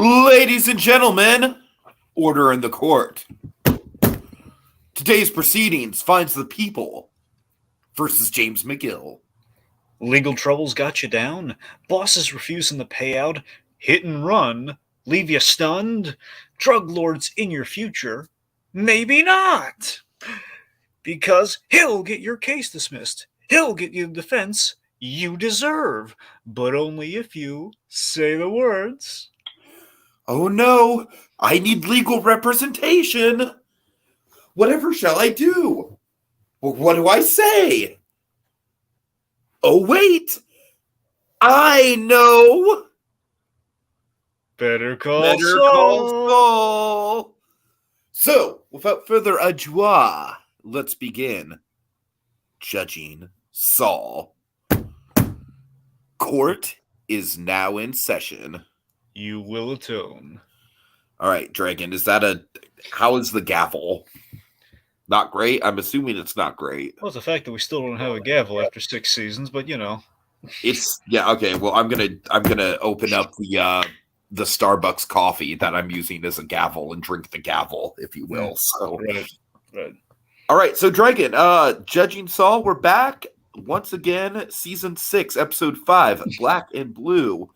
Ladies and gentlemen, order in the court. Today's proceedings finds the people versus James McGill. Legal troubles got you down? Bosses refusing the payout? Hit and run? Leave you stunned? Drug lords in your future? Maybe not! Because he'll get your case dismissed. He'll get you the defense you deserve. But only if you say the words. Oh no, I need legal representation. Whatever shall I do? What do I say? Oh wait, I know. Better Call Better Call Saul. So, without further ado, let's begin judging Saul. Court is now in session. You will atone. All right, Dragon, how is the gavel? Not great? I'm assuming it's not great. Well, it's the fact that we still don't have a gavel after 6 seasons, but It's okay. Well, I'm gonna open up the Starbucks coffee that I'm using as a gavel and drink the gavel, if you will. So right. All right, so Dragon, judging Saul, we're back once again, season 6, episode 5, Black and Blue.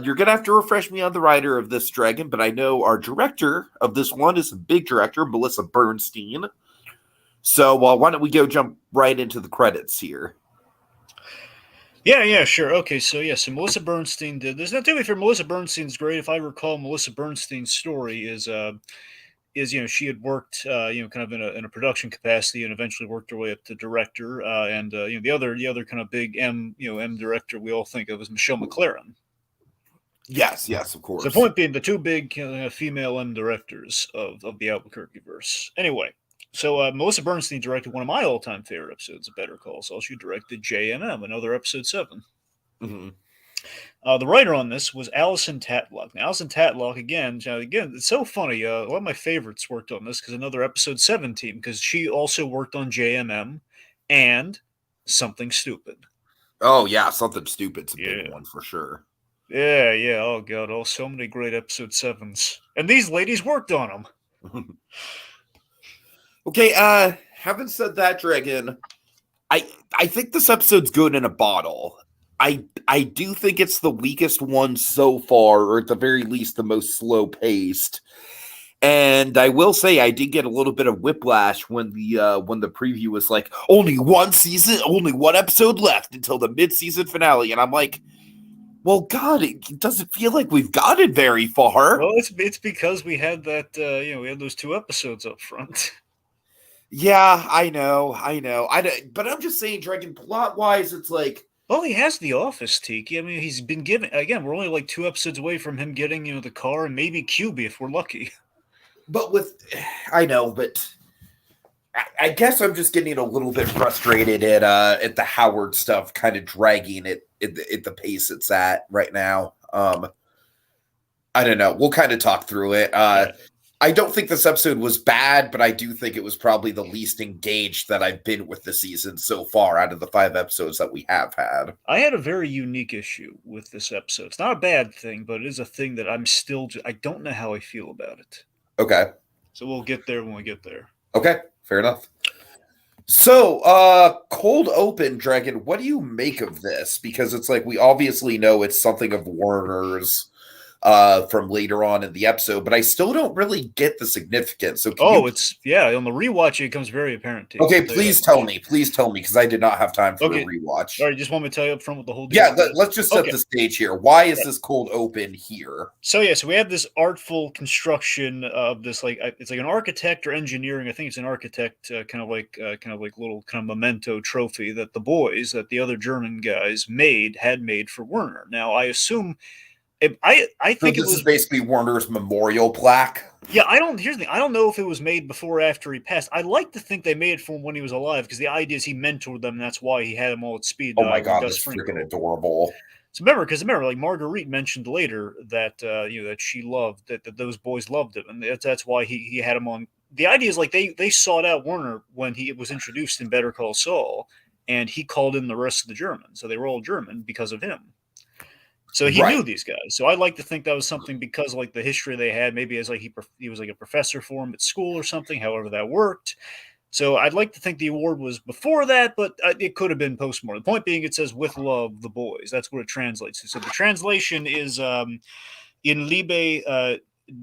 You're gonna have to refresh me on the writer of this, Dragon, but I know our director of this one is a big director, Melissa Bernstein. So why don't we jump right into the credits here? Yeah, sure. Okay, so Melissa Bernstein did this. Now, to be fair, Melissa Bernstein's great. If I recall, Melissa Bernstein's story is she had worked kind of in a production capacity and eventually worked her way up to director. And the other kind of big M director we all think of is Michelle MacLaren. Yes, of course. So the point being, the two big female M directors of the Albuquerque verse. Anyway. So Melissa Bernstein directed one of my all-time favorite episodes of Better Call Saul. She directed JMM, another episode 7. Mm-hmm. The writer on this was Allison Tatlock. Now, Allison Tatlock, again, it's so funny. A lot of my favorites worked on this because another episode 7 team, because she also worked on JMM and Something Stupid. Oh, yeah, Something Stupid's a big one for sure. Yeah. Oh, God. Oh, so many great episode 7s. And these ladies worked on them. Okay, having said that, Dragon, I think this episode's good in a bottle. I do think it's the weakest one so far, or at the very least the most slow-paced. And I will say I did get a little bit of whiplash when the preview was like, only one episode left until the mid-season finale. And I'm like, well, God, it doesn't feel like we've gotten very far. Well, it's because we had that, we had those 2 episodes up front. Yeah, I know. But I'm just saying, Dragon, plot-wise, it's like... Well, he has The Office, Tiki. I mean, he's been given... Again, we're only like 2 episodes away from him getting, the car and maybe QB if we're lucky. But I know, but... I guess I'm just getting a little bit frustrated at the Howard stuff kind of dragging it at the pace it's at right now. I don't know. We'll kind of talk through it. I don't think this episode was bad, but I do think it was probably the least engaged that I've been with the season so far out of the 5 episodes that we have had. I had a very unique issue with this episode. It's not a bad thing, but it is a thing that I don't know how I feel about it. Okay. So we'll get there when we get there. Okay, fair enough. So, cold open, Dragon, what do you make of this? Because it's like we obviously know it's something of Warner's from later on in the episode, but I still don't really get the significance. So on the rewatch it becomes very apparent to you. Okay, please tell me, because I did not have time for the rewatch. All right, just want me to tell you up front what the whole deal is? Let's just set the stage here. Why is this cold open here? So we have this artful construction of this, like it's like an architect or engineering. I think it's an architect, kind of like little kind of memento trophy that the other German guys had made for Werner. Now I assume. I think this is basically Warner's memorial plaque. Yeah, here's the thing. I don't know if it was made before or after he passed. I like to think they made it for him when he was alive because the idea is he mentored them. And that's why he had them all at speed. Oh my God, that's freaking adorable. So remember, like Marguerite mentioned later that that she loved that those boys loved him, and that's why he had him on. The idea is like they sought out Werner when he was introduced in Better Call Saul, and he called in the rest of the Germans, so they were all German because of him. So he Right. knew these guys. So I'd like to think that was something because like the history they had, maybe as like he was like a professor for him at school or something. However that worked. So I'd like to think the award was before that, but it could have been postmortem. The point being, it says "with love, the boys." That's what it translates to. So the translation is "in Liebe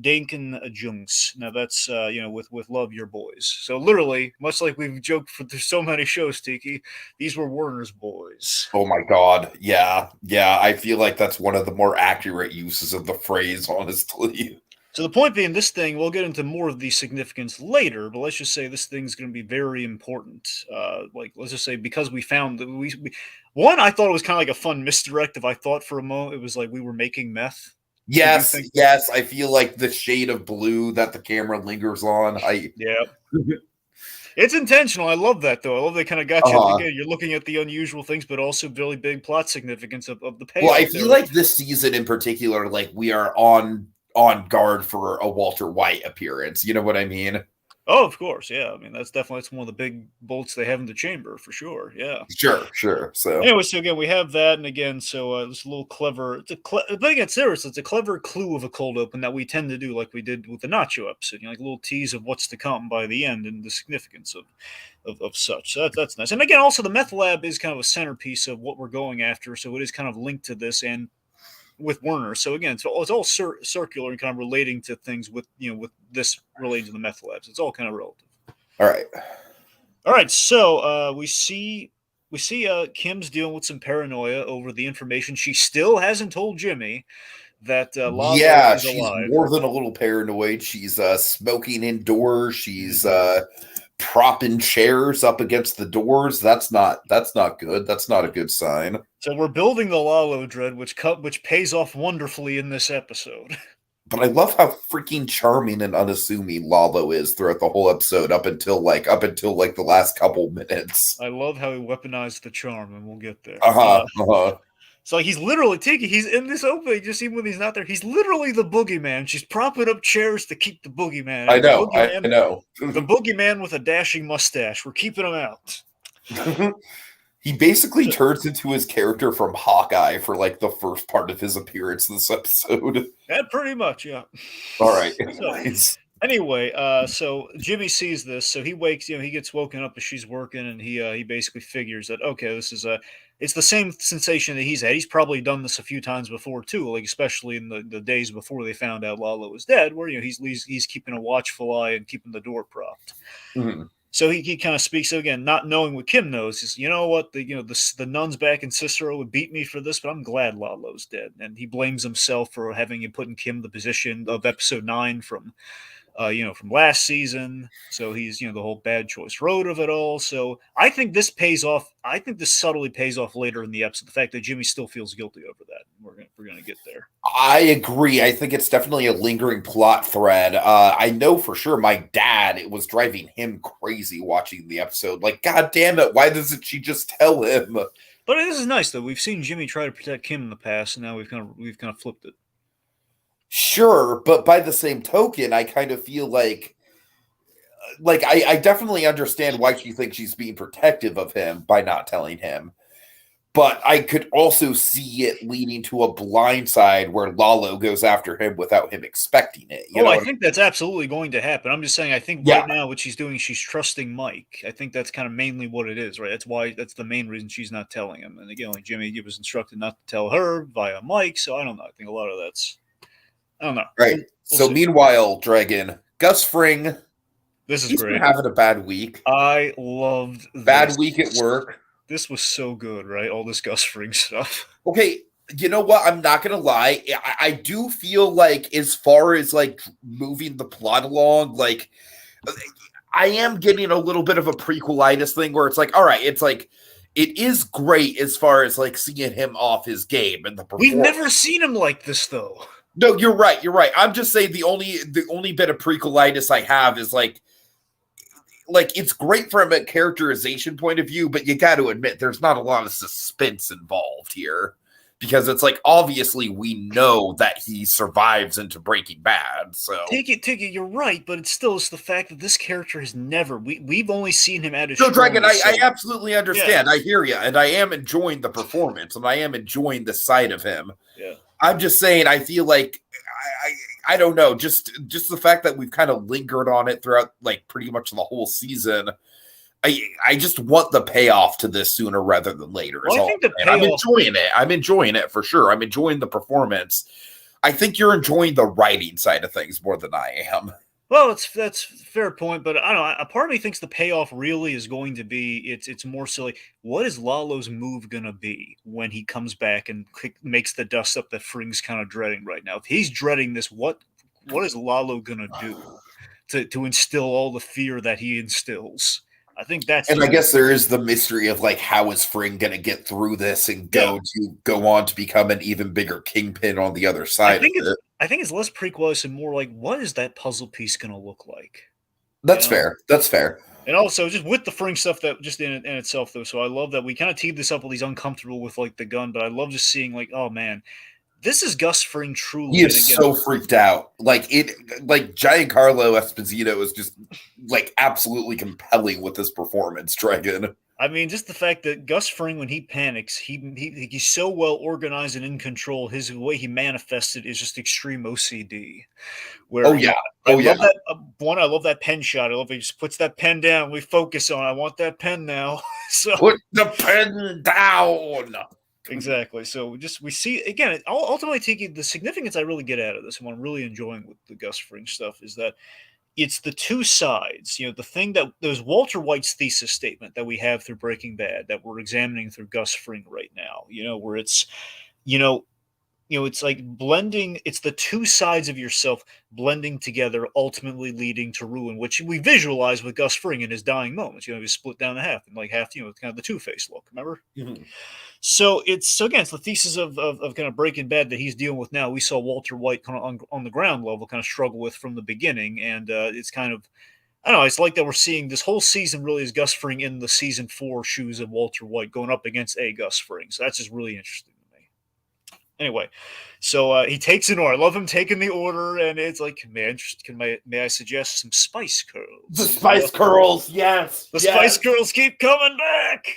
denken Jungs." Now that's with love, your boys. So literally, much like we've joked for so many shows, Tiki, these were Werner's boys. Oh my God. Yeah. Yeah. I feel like that's one of the more accurate uses of the phrase, honestly. So the point being, this thing, we'll get into more of the significance later, but let's just say this thing's going to be very important. Let's just say because we found that one, I thought it was kind of like a fun misdirective. I thought for a moment it was like we were making meth. Did you Yes. think that? Yes. I feel like the shade of blue that the camera lingers on. Yeah. It's intentional. I love that, though. I love they kind of got you. Again, you're looking at the unusual things, but also really big plot significance of the payoff. Well, I feel like this season in particular, like we are on guard for a Walter White appearance. You know what I mean? Oh, of course, yeah. I mean, that's one of the big bolts they have in the chamber for sure. Yeah. Sure. So anyway, so again, we have that, and again, so it's a little clever. But again, serious. It's a clever clue of a cold open that we tend to do, like we did with the Nacho episode. Like a little tease of what's to come by the end and the significance of such. So that's nice. And again, also the meth lab is kind of a centerpiece of what we're going after. So it is kind of linked to this and with Werner. So again, it's all circular and kind of relating to things with this relating to the meth labs. It's all kind of relative. all right. So we see Kim's dealing with some paranoia over the information she still hasn't told Jimmy that Lalo is she's alive. more than a little paranoid. She's smoking indoors. She's propping chairs up against the doors. That's not good. That's not a good sign. So we're building the Lalo dread, which pays off wonderfully in this episode. But I love how freaking charming and unassuming Lalo is throughout the whole episode, up until the last couple minutes. I love how he weaponized the charm, and we'll get there. So he's literally Tiki. He's in this opening, just even when he's not there. He's literally the boogeyman. She's propping up chairs to keep the boogeyman. I know. I know. The boogeyman with a dashing mustache. We're keeping him out. He basically turns into his character from Hawkeye for like the first part of his appearance in this episode. Yeah, pretty much, yeah. All right. So, anyway, so Jimmy sees this, so he wakes. He gets woken up as she's working, and he basically figures that okay, this is it's the same sensation that he's had. He's probably done this a few times before too, like especially in the days before they found out Lalo was dead, where he's keeping a watchful eye and keeping the door propped. Mm-hmm. So he kind of speaks, so again, not knowing what Kim knows. He's, you know what, the nuns back in Cicero would beat me for this, but I'm glad Lalo's dead. And he blames himself for having put in Kim the position of episode 9 from last season. So he's, the whole bad choice road of it all. So I think this pays off. I think this subtly pays off later in the episode. The fact that Jimmy still feels guilty over that. We're gonna get there. I agree. I think it's definitely a lingering plot thread. I know for sure my dad, it was driving him crazy watching the episode. Like, God damn it, why doesn't she just tell him? But this is nice though. We've seen Jimmy try to protect Kim in the past, and now we've kind of flipped it. Sure, but by the same token, I kind of feel like I definitely understand why she thinks she's being protective of him by not telling him. But I could also see it leading to a blindside where Lalo goes after him without him expecting it. I think that's absolutely going to happen. I'm just saying, I think right now what she's doing, she's trusting Mike. I think that's kind of mainly what it is, right? That's the main reason she's not telling him. And again, like Jimmy was instructed not to tell her via Mike, so I don't know. I think a lot of that's, I don't know. Right. We'll see. Meanwhile, Dragon, Gus Fring. This is he's great. Been having a bad week. I loved this. Bad week at work. This was so good, right? All this Gus Fring stuff. Okay, you know what? I'm not gonna lie. I do feel like, as far as like moving the plot along, like I am getting a little bit of a prequelitis thing where it's like, all right, it's like it is great as far as like seeing him off his game and the performance. We've never seen him like this though. No, you're right. I'm just saying the only bit of prequelitis I have is like it's great from a characterization point of view, but you got to admit there's not a lot of suspense involved here. because it's like obviously we know that he survives into Breaking Bad. So Tiki, you're right, but it's the fact that this character has never we've only seen him at his no, Dragon, I strongest. absolutely understand. I hear you, and I am enjoying the performance, and I am enjoying the side of him. Yeah. I'm just saying, I feel like I don't know, just the fact that we've kind of lingered on it throughout like pretty much the whole season. I just want the payoff to this sooner rather than later. Well, I think the payoff, I'm enjoying it. I'm enjoying it for sure. I'm enjoying the performance. I think you're enjoying the writing side of things more than I am. Well, that's a fair point, but I don't know. A part of me thinks the payoff really is going to be it's more so like, what is Lalo's move gonna be when he comes back and makes the dust up that Fring's kind of dreading right now? If he's dreading this, what is Lalo gonna do to instill all the fear that he instills? I think that's, and I guess there is the mystery of like, how is Fring going to get through this and go on to become an even bigger kingpin on the other side of it? I think it's less prequelish and more like, what is that puzzle piece going to look like? That's fair. That's fair. And also, just with the Fring stuff, that just in itself, though. So I love that we kind of teed this up while he's uncomfortable with like the gun, but I love just seeing like, oh man, this is Gus Fring truly. He is so freaked out. Like Giancarlo Esposito is just like absolutely compelling with this performance, Dragon. I mean, just the fact that Gus Fring, when he panics, he's so well organized and in control. His way he manifested is just extreme OCD. Where I love that I love that pen shot. I love he just puts that pen down. We focus on. I want that pen now. So put the pen down. Exactly. So we see again. Ultimately, Tiki, the significance I really get out of this, and what I'm really enjoying with the Gus Fring stuff, is that it's the two sides. The thing that there's Walter White's thesis statement that we have through Breaking Bad that we're examining through Gus Fring right now. Where it's, it's like blending. It's the two sides of yourself blending together, ultimately leading to ruin, which we visualize with Gus Fring in his dying moments. He's split down to half, and like half, kind of the Two-Face look. Remember? Mm-hmm. So it's the thesis of kind of Breaking Bad that he's dealing with now. We saw Walter White kind of on the ground level kind of struggle with from the beginning, and it's kind of, I don't know, it's like that we're seeing this whole season really is Gus Fring in the season 4 shoes of Walter White going up against a Gus Fring. So that's just really interesting to me. Anyway, so he takes an order. I love him taking the order, and it's like, may I suggest some spice curls? The spice curls, yes. The spice curls keep coming back.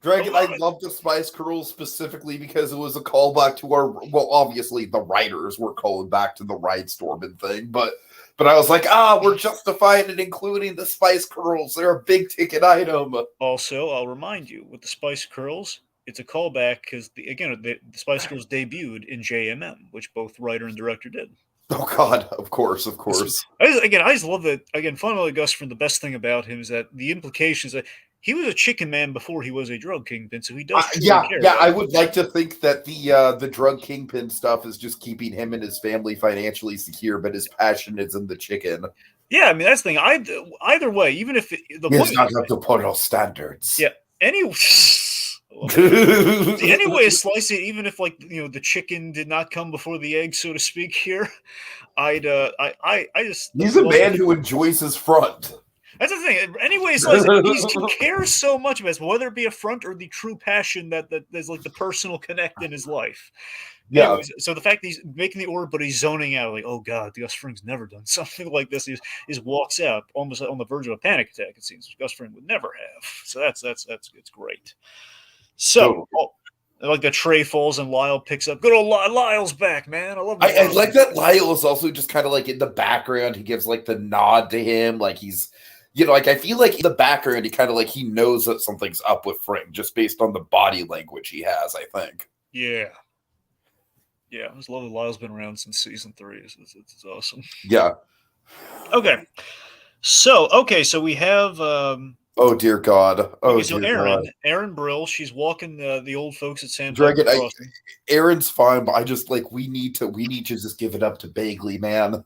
Dragon, I love the Spice Girls specifically because it was a callback to our, well, obviously the writers were calling back to the Rhinestorming thing, but I was like, we're justifying it, including the Spice Girls. They're a big ticket item. Also, I'll remind you, with the Spice Girls, it's a callback because, the Spice Girls debuted in JMM, which both writer and director did. Oh, God, of course. I just love that. Again, finally, Gus Fring, the best thing about him is that the implications that he was a chicken man before he was a drug kingpin, so he does. I would like to think that the drug kingpin stuff is just keeping him and his family financially secure, but his passion is in the chicken. Yeah, I mean that's the thing. Either way, even if it's not up to Portal standards. Yeah. Anyway, slice it. Even if the chicken did not come before the egg, so to speak. Here, I just. He's a man who enjoys his front. That's the thing. Anyways, he cares so much about it, whether it be a front or the true passion that there's like the personal connect in his life. Yeah. Anyways, so the fact that he's making the order, but he's zoning out, like, oh God, Gus Fring's never done something like this. He just walks out almost on the verge of a panic attack. It seems Gus Fring would never have. So that's it's great. So. Like the tray falls and Lyle picks up. Good old Lyle's back, man. I love. I like that Lyle is also just kind of like in the background. He gives like the nod to him, like he's. I feel like in the background, he kind of like he knows that something's up with Fring just based on the body language he has, I think. Yeah. I just love that Lyle's been around since season 3. It's awesome. Yeah. Okay. So we have. Oh, dear God. Oh, so Erin Brill, she's walking the old folks at San Dragon. Erin's fine, but I just like we need to just give it up to Bagley, man.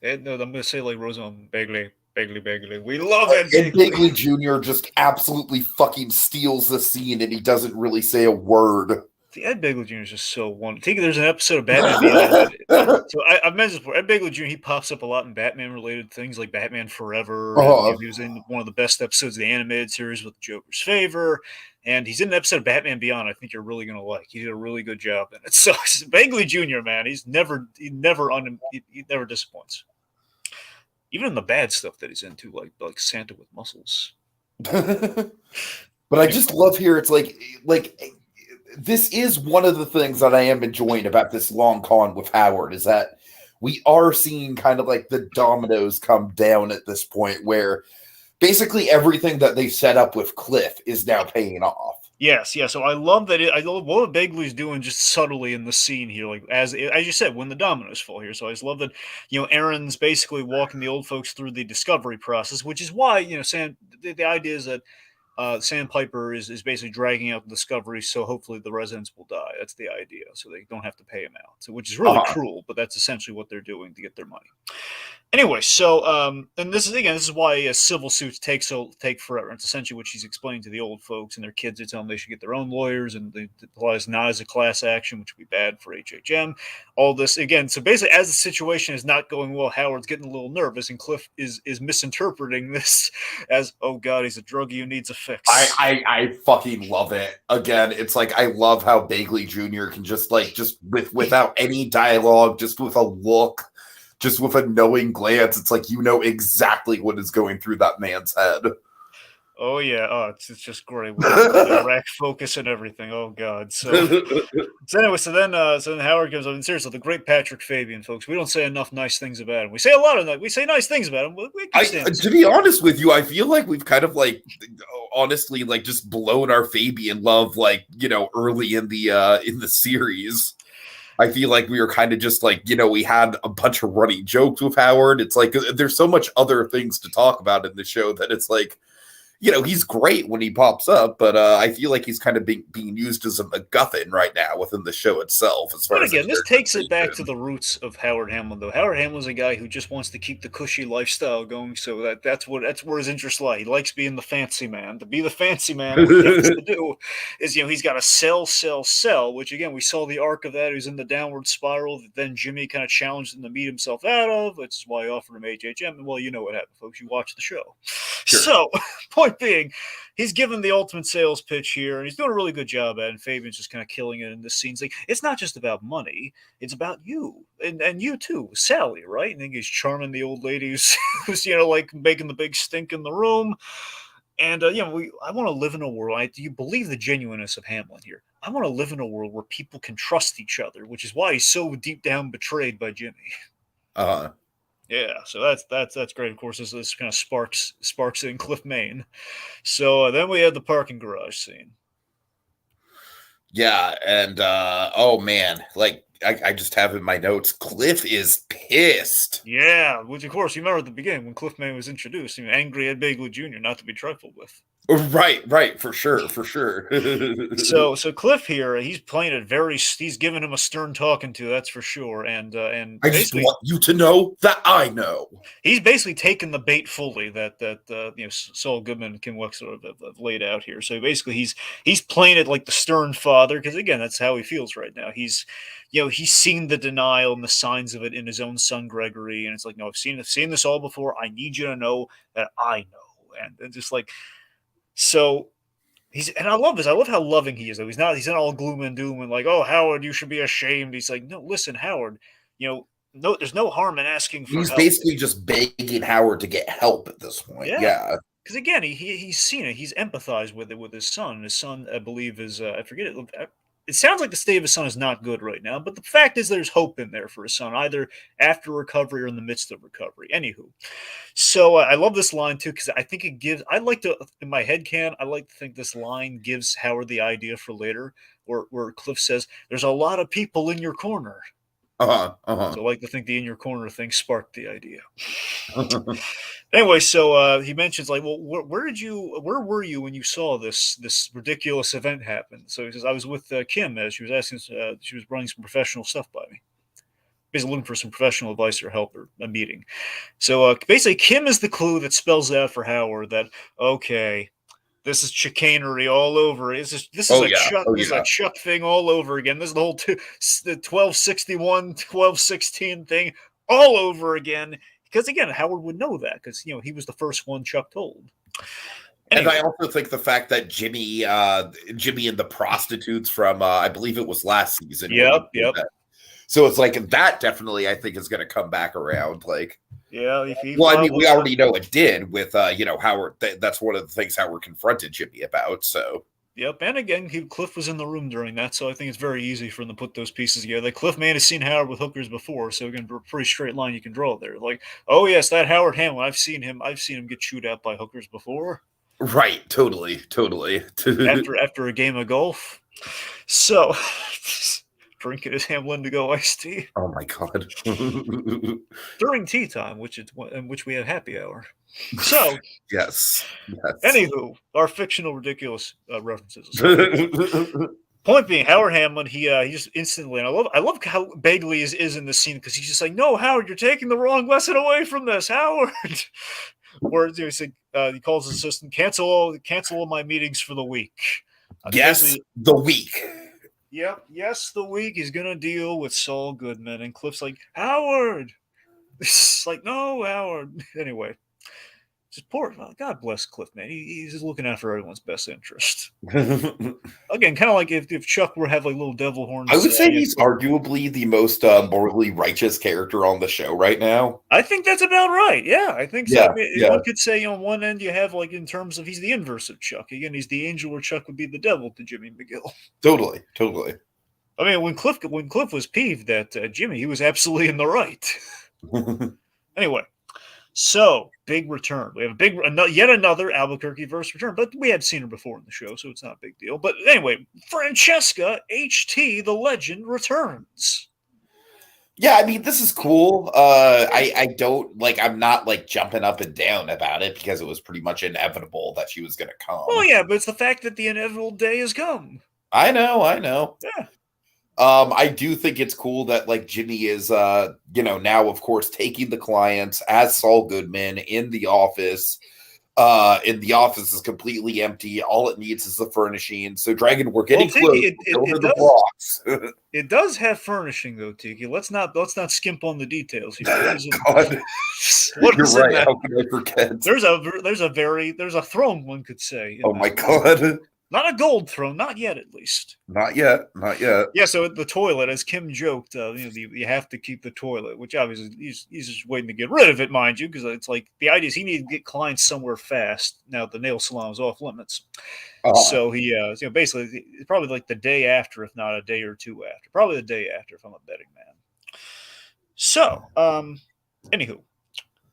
No, I'm going to say like Rosamund Bagley. We love it. And Bagley Jr. just absolutely fucking steals the scene, and he doesn't really say a word. The Ed Begley Jr. is just so wonderful. There's an episode of Batman. So I've mentioned this before. Ed Begley Jr. He pops up a lot in Batman-related things like Batman Forever. He was in one of the best episodes of the animated series with Joker's Favor. And he's in an episode of Batman Beyond. I think you're really gonna like. He did a really good job in it. So Bagley Jr., man, he never disappoints. Even in the bad stuff that he's into, like Santa with muscles. But I just love here. It's like this is one of the things that I am enjoying about this long con with Howard is that we are seeing kind of like the dominoes come down at this point where basically everything that they set up with Cliff is now paying off. Yes, yeah. So I love that. I love what Begley's doing just subtly in the scene here, like as you said, when the dominoes fall here. So I just love that, Aaron's basically walking the old folks through the discovery process, which is why Sam. The idea is that Sandpiper is basically dragging out the discovery, so hopefully the residents will die. That's the idea, so they don't have to pay him out. So, which is really cruel, but that's essentially what they're doing to get their money. Anyway, so and this is why civil suits take forever. It's essentially what she's explaining to the old folks and their kids. They tell them they should get their own lawyers, and it applies not as a class action, which would be bad for HHM. All this again. So basically, as the situation is not going well, Howard's getting a little nervous, and Cliff is misinterpreting this as, oh God, he's a druggie who needs a fix. I fucking love it. Again, it's like I love how Bagley Jr. can just without any dialogue, just with a look. Just with a knowing glance, it's like exactly what is going through that man's head. Oh yeah, it's just great with the rack focus and everything. Oh God, so anyway, so then Howard goes. I mean, seriously, the great Patrick Fabian, folks. We don't say enough nice things about him. We say a lot of we say nice things about him. To be honest with you, I feel like we've kind of honestly just blown our Fabian love early in the series. I feel like we were kind of just we had a bunch of running jokes with Howard. It's like there's so much other things to talk about in the show that it's like, he's great when he pops up, but I feel like he's kind of being used as a MacGuffin right now within the show itself. But again, this takes it back to the roots of Howard Hamlin, though. Howard Hamlin's a guy who just wants to keep the cushy lifestyle going, so that's where his interests lie. He likes being the fancy man. To be the fancy man, what he has to do is, he's got to sell, which again, we saw the arc of that. He was in the downward spiral that then Jimmy kind of challenged him to meet himself out of, which is why he offered him HHM. And well, you know what happened, folks. You watch the show. Sure. So, point being, he's given the ultimate sales pitch here, and he's doing a really good job at it, and Fabian's just kind of killing it in this scene. It's like, it's not just about money, it's about you, and you too, Sally, right? I think he's charming the old lady who's making the big stink in the room. And, I want to live in a world, do you believe the genuineness of Hamlin here? I want to live in a world where people can trust each other, which is why he's so deep down betrayed by Jimmy. Yeah, so that's great. Of course, this kind of sparks in Cliff, Maine. So then we had the parking garage scene. Yeah, and oh man, I just have in my notes, Cliff is pissed. Yeah, which of course you remember at the beginning when Cliff Maine was introduced, angry at Bagley Jr., not to be trifled with. Right, for sure. So Cliff here, he's playing it he's giving him a stern talking to, that's for sure. And I just want you to know that I know. He's basically taken the bait fully that Saul Goodman and Kim Wexler have laid out here. So basically he's playing it like the stern father, because again, that's how he feels right now. He's seen the denial and the signs of it in his own son Gregory, and it's like, no, I've seen this all before. I need you to know that I know, and just like. So and I love this. I love how loving he is, though. He's not all gloom and doom and like, oh, Howard, you should be ashamed. He's like, no, listen, Howard, no, there's no harm in asking for help. He's basically just begging Howard to get help at this point. Yeah. Because again, he's seen it. He's empathized with it with his son. His son, I believe, is I forget it. It sounds like the state of his son is not good right now, but the fact is there's hope in there for his son, either after recovery or in the midst of recovery. Anywho, so I love this line too, because I think it gives, in my head I like to think this line gives Howard the idea for later, where Cliff says, there's a lot of people in your corner. So I like to think the in your corner thing sparked the idea. Anyway, so he mentions like, well, where were you when you saw this ridiculous event happen? So he says, I was with Kim as she was asking, she was running some professional stuff by me. Basically looking for some professional advice or help or a meeting. So basically Kim is the clue that spells out for Howard that, okay, this is chicanery all over. This is a Chuck thing all over again. This is the whole the 1261, 1216 thing all over again. Because again, Howard would know that because he was the first one Chuck told. And I also think the fact that Jimmy and the prostitutes from I believe it was last season. Yep. So it's like that definitely I think is going to come back around. Like, yeah. well, I mean, we already know it did with Howard. That's one of the things Howard confronted Jimmy about. So. Yep, and again, Cliff was in the room during that, so I think it's very easy for them to put those pieces together. Like, Cliff may have seen Howard with hookers before, so again, a pretty straight line you can draw there. Like, oh yes, that Howard Hamlin, I've seen him get chewed out by hookers before. Right, totally. after a game of golf. So, drinking his Hamlin to go iced tea. Oh my god! During tea time, in which we have happy hour. So, yes. Anywho, our fictional ridiculous references. Point being, Howard Hamlin, he just instantly, and I love how Bagley is in this scene because he's just like, no, Howard, you're taking the wrong lesson away from this, Howard. Where he calls his assistant, cancel all my meetings for the week. Yes, the week. Yep, yes, the week he's gonna deal with Saul Goodman, and Cliff's like, Howard. It's like, no, Howard. Anyway. Just poor, God bless Cliff, man. He's just looking out for everyone's best interest. Again, kind of like if Chuck were to have like little devil horns. I would say he's arguably the most morally righteous character on the show right now. I think that's about right. Yeah, I think so. Yeah. One could say on one end you have like in terms of he's the inverse of Chuck. Again, he's the angel where Chuck would be the devil to Jimmy McGill. Totally. I mean, when Cliff was peeved at Jimmy, he was absolutely in the right. Anyway. So, big return. We have yet another Albuquerque verse return, but we had seen her before in the show, so it's not a big deal. But anyway, Francesca HT, the legend, returns. Yeah, I mean, this is cool. I don't I'm not like jumping up and down about it because it was pretty much inevitable that she was going to come. Well, yeah, but it's the fact that the inevitable day has come. I know. Yeah. I do think it's cool that like Jimmy is now of course taking the clients as Saul Goodman in the office. The office is completely empty. All it needs is the furnishing. So Dragon, we're getting close. The blocks. It does have furnishing though, Tiki. Let's not skimp on the details here. God. You're right. How can I forget? There's a throne, one could say. Oh my God. Not a gold throne, not yet, at least. Not yet. Yeah, so the toilet, as Kim joked, you have to keep the toilet, which obviously he's just waiting to get rid of it, mind you, because it's like the idea is he needs to get clients somewhere fast. Now the nail salon is off limits, so he, basically probably like the day after, if not a day or two after, probably the day after, if I'm a betting man. So, anywho.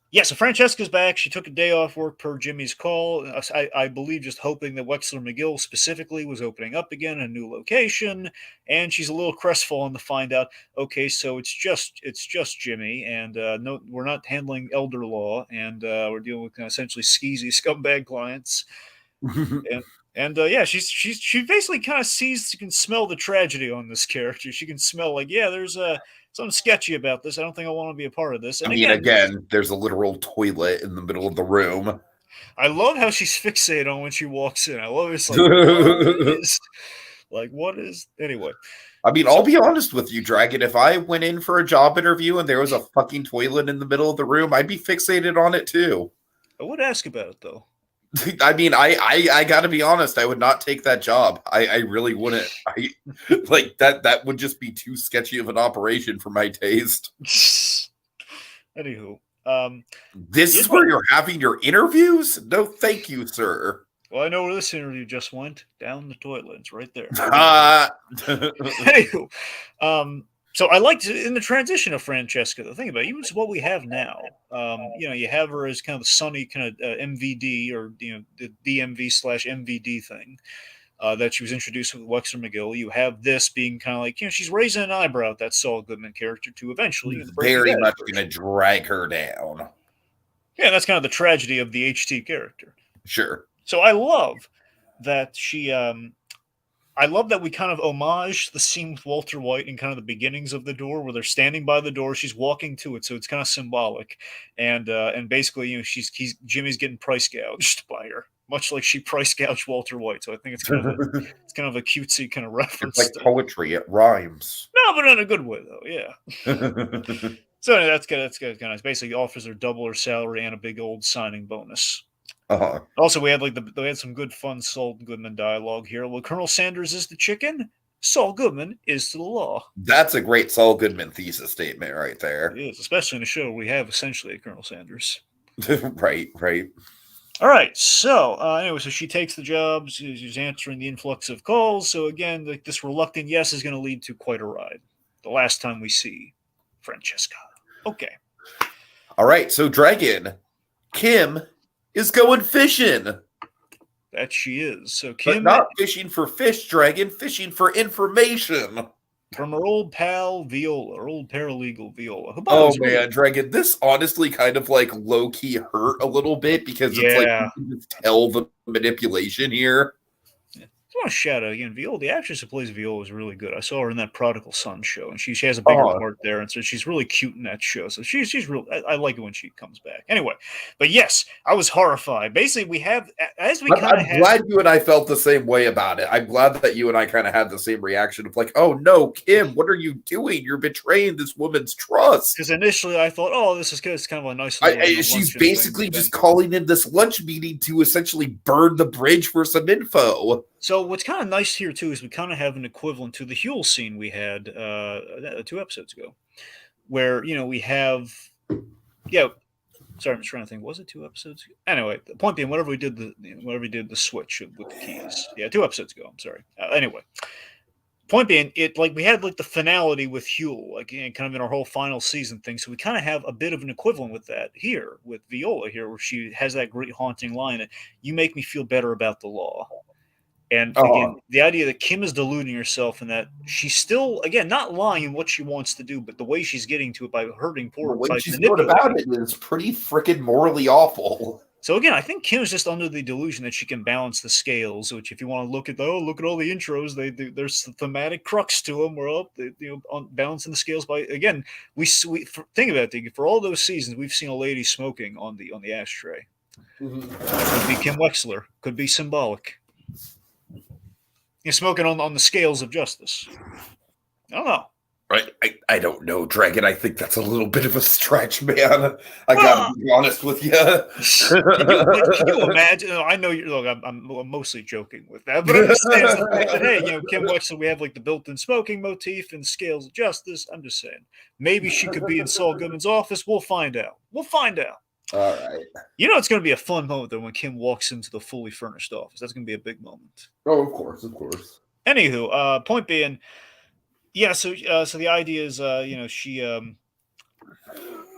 Yeah, so Francesca's back. She took a day off work per Jimmy's call. I believe just hoping that Wexler McGill specifically was opening up again, a new location. And she's a little crestfallen to find out, okay, so it's just Jimmy, and no, we're not handling elder law, and we're dealing with essentially skeezy scumbag clients. She basically kind of sees, she can smell the tragedy on this character. She can smell like, there's something sketchy about this. I don't think I want to be a part of this. And again, there's a literal toilet in the middle of the room. I love how she's fixated on when she walks in. I love it. It's like, what is anyway? I mean, I'll be honest with you, Dragon. If I went in for a job interview and there was a fucking toilet in the middle of the room, I'd be fixated on it too. I would ask about it though. I mean, I gotta be honest. I would not take that job. I really wouldn't. That would just be too sketchy of an operation for my taste. Anywho, this is where you're having your interviews? No, thank you, sir. Well, I know where this interview just went. Down the toilet. It's right there. Anywho, so I liked in the transition of Francesca, the thing about it, even what we have now, you have her as kind of the sunny kind of MVD or, the DMV/MVD thing that she was introduced with Wexler McGill. You have this being kind of like, she's raising an eyebrow at that Saul Goodman character to eventually. Very much going to drag her down. Yeah, that's kind of the tragedy of the HT character. Sure. So I love that she... I love that we kind of homage the scene with Walter White in kind of the beginnings of the door where they're standing by the door. She's walking to it, so it's kind of symbolic. And basically, Jimmy's getting price gouged by her, much like she price gouged Walter White. So I think it's kind of a cutesy kind of reference. It's like poetry; it rhymes. No, but in a good way, though. Yeah. So anyway, that's good. That's good. Kind of basically offers her double her salary and a big old signing bonus. Uh-huh. Also, we had some good fun Saul Goodman dialogue here. Well, Colonel Sanders is the chicken. Saul Goodman is to the law. That's a great Saul Goodman thesis statement right there. It is, especially in a show where we have essentially a Colonel Sanders. Right. All right, so anyway, so she takes the job. She's answering the influx of calls. So again, like this reluctant yes is going to lead to quite a ride. The last time we see Francesca. Okay. All right, so Dragon, Kim is going fishing. That she is. So But Kim, not fishing for fish, Dragon, fishing for information. from her old pal Viola, her old paralegal Viola. Who, by the way, Oh is man, really- Dragon, this honestly kind of like low-key hurt a little bit because it's like Yeah. you can just tell the manipulation here. I want to shout out again. Viola, the actress who plays Viola, is really good. I saw her in that Prodigal Son show, and she has a bigger part there, and so she's really cute in that show. So she's real. I like it when she comes back. Anyway, but yes, I was horrified. Basically, we have as we kind of. I'm glad you and I felt the same way about it. I'm glad that you and I kind of had the same reaction of like, oh no, Kim, what are you doing? You're betraying this woman's trust. Because initially I thought, oh, this is good. It's kind of a nice. She's basically just calling in this lunch meeting to essentially burn the bridge for some info. So what's kind of nice here too is we kind of have an equivalent to the Huel scene we had 2 episodes ago, where we have, Sorry, I'm just trying to think. Was it 2 episodes ago? Anyway, the point being, whenever we did the switch with the keys, 2 episodes ago. I'm sorry. Anyway, point being, we had the finality with Huel, kind of in our whole final season thing. So we kind of have a bit of an equivalent with that here with Viola here, where she has that great haunting line that you make me feel better about the law. And again, the idea that Kim is deluding herself and that she's still, again, not lying in what she wants to do, but the way she's getting to it by hurting poor. The way she's going about it is pretty freaking morally awful. So again, I think Kim's just under the delusion that she can balance the scales. Which, if you want to look at all the intros, there's a thematic crux to them. We're up, balancing the scales by again. Think about it. For all those seasons, we've seen a lady smoking on the ashtray. Mm-hmm. Could be Kim Wexler. Could be symbolic. You're smoking on the scales of justice. I don't know. Right? I don't know, Dragon. I think that's a little bit of a stretch, man. I gotta be honest with you. Can you imagine? I know you're. Look, I'm mostly joking with that, but I'm just saying the fact that hey, Kim Wexler, we have the built-in smoking motif and scales of justice. I'm just saying, maybe she could be in Saul Goodman's office. We'll find out. All right. It's going to be a fun moment though when Kim walks into the fully furnished office. That's going to be a big moment. Oh, of course. Anywho, point being, so the idea is, she,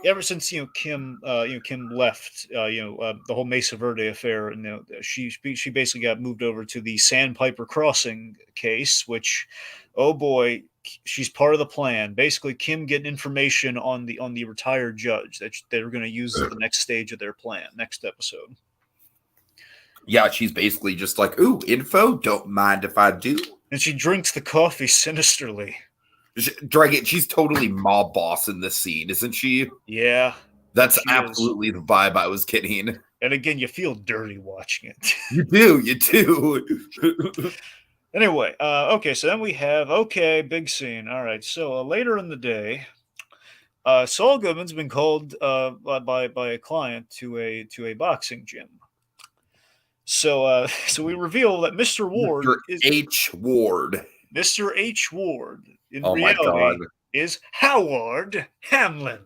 ever since Kim left, the whole Mesa Verde affair, and she basically got moved over to the Sandpiper Crossing case, which, oh boy. She's part of the plan. Basically, Kim getting information on the retired judge that they're going to use at the next stage of their plan, next episode. Yeah, she's basically just like, ooh, info? Don't mind if I do. And she drinks the coffee sinisterly. Dragon, she's totally mob boss in this scene, isn't she? Yeah. That's absolutely the vibe I was getting. And again, you feel dirty watching it. You do. Anyway, okay, so then we have, big scene. All right, so later in the day, Saul Goodman's been called by a client to a boxing gym. So we reveal that Mr. Ward is H. Ward. Mr. H. Ward in reality is Howard Hamlin.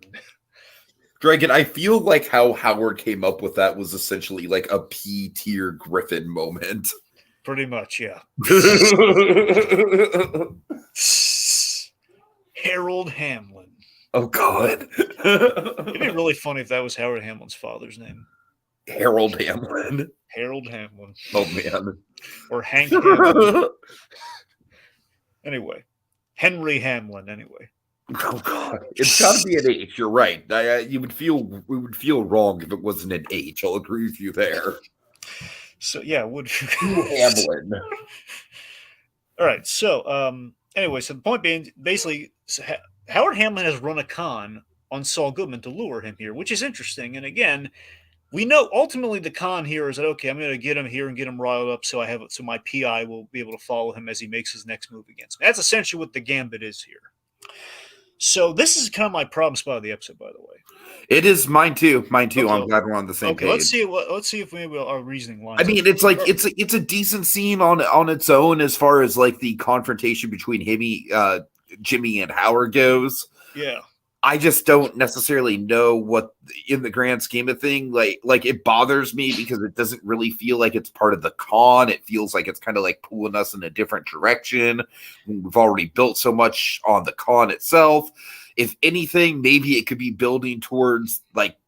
Dragon, I feel like how Howard came up with that was essentially like a P-tier Griffin moment. Pretty much, yeah. Harold Hamlin. Oh, God. It'd be really funny if that was Howard Hamlin's father's name. Harold Hamlin. Harold Hamlin. Oh, man. Or Hank Hamlin. Anyway. Henry Hamlin, anyway. Oh, God. It's got to be an H. You're right. We would feel wrong if it wasn't an H. I'll agree with you there. So would Hamlin. All right. So anyway, so the point being, basically, Howard Hamlin has run a con on Saul Goodman to lure him here, which is interesting. And again, we know ultimately the con here is that okay, I'm going to get him here and get him riled up, so my PI will be able to follow him as he makes his next move against me. That's essentially what the gambit is here. So this is kind of my problem spot of the episode, by the way. It is mine too. Mine too. Okay. I'm glad we're on the same Okay, page. let's see if maybe our reasoning I lines up. mean, it's like it's a decent scene on its own as far as like the confrontation between Jimmy and Howard goes. Yeah. I just don't necessarily know what in the grand scheme of thing, like it bothers me because it doesn't really feel like it's part of the con. It feels like it's kind of like pulling us in a different direction. We've already built so much on the con itself. If anything, maybe it could be building towards like,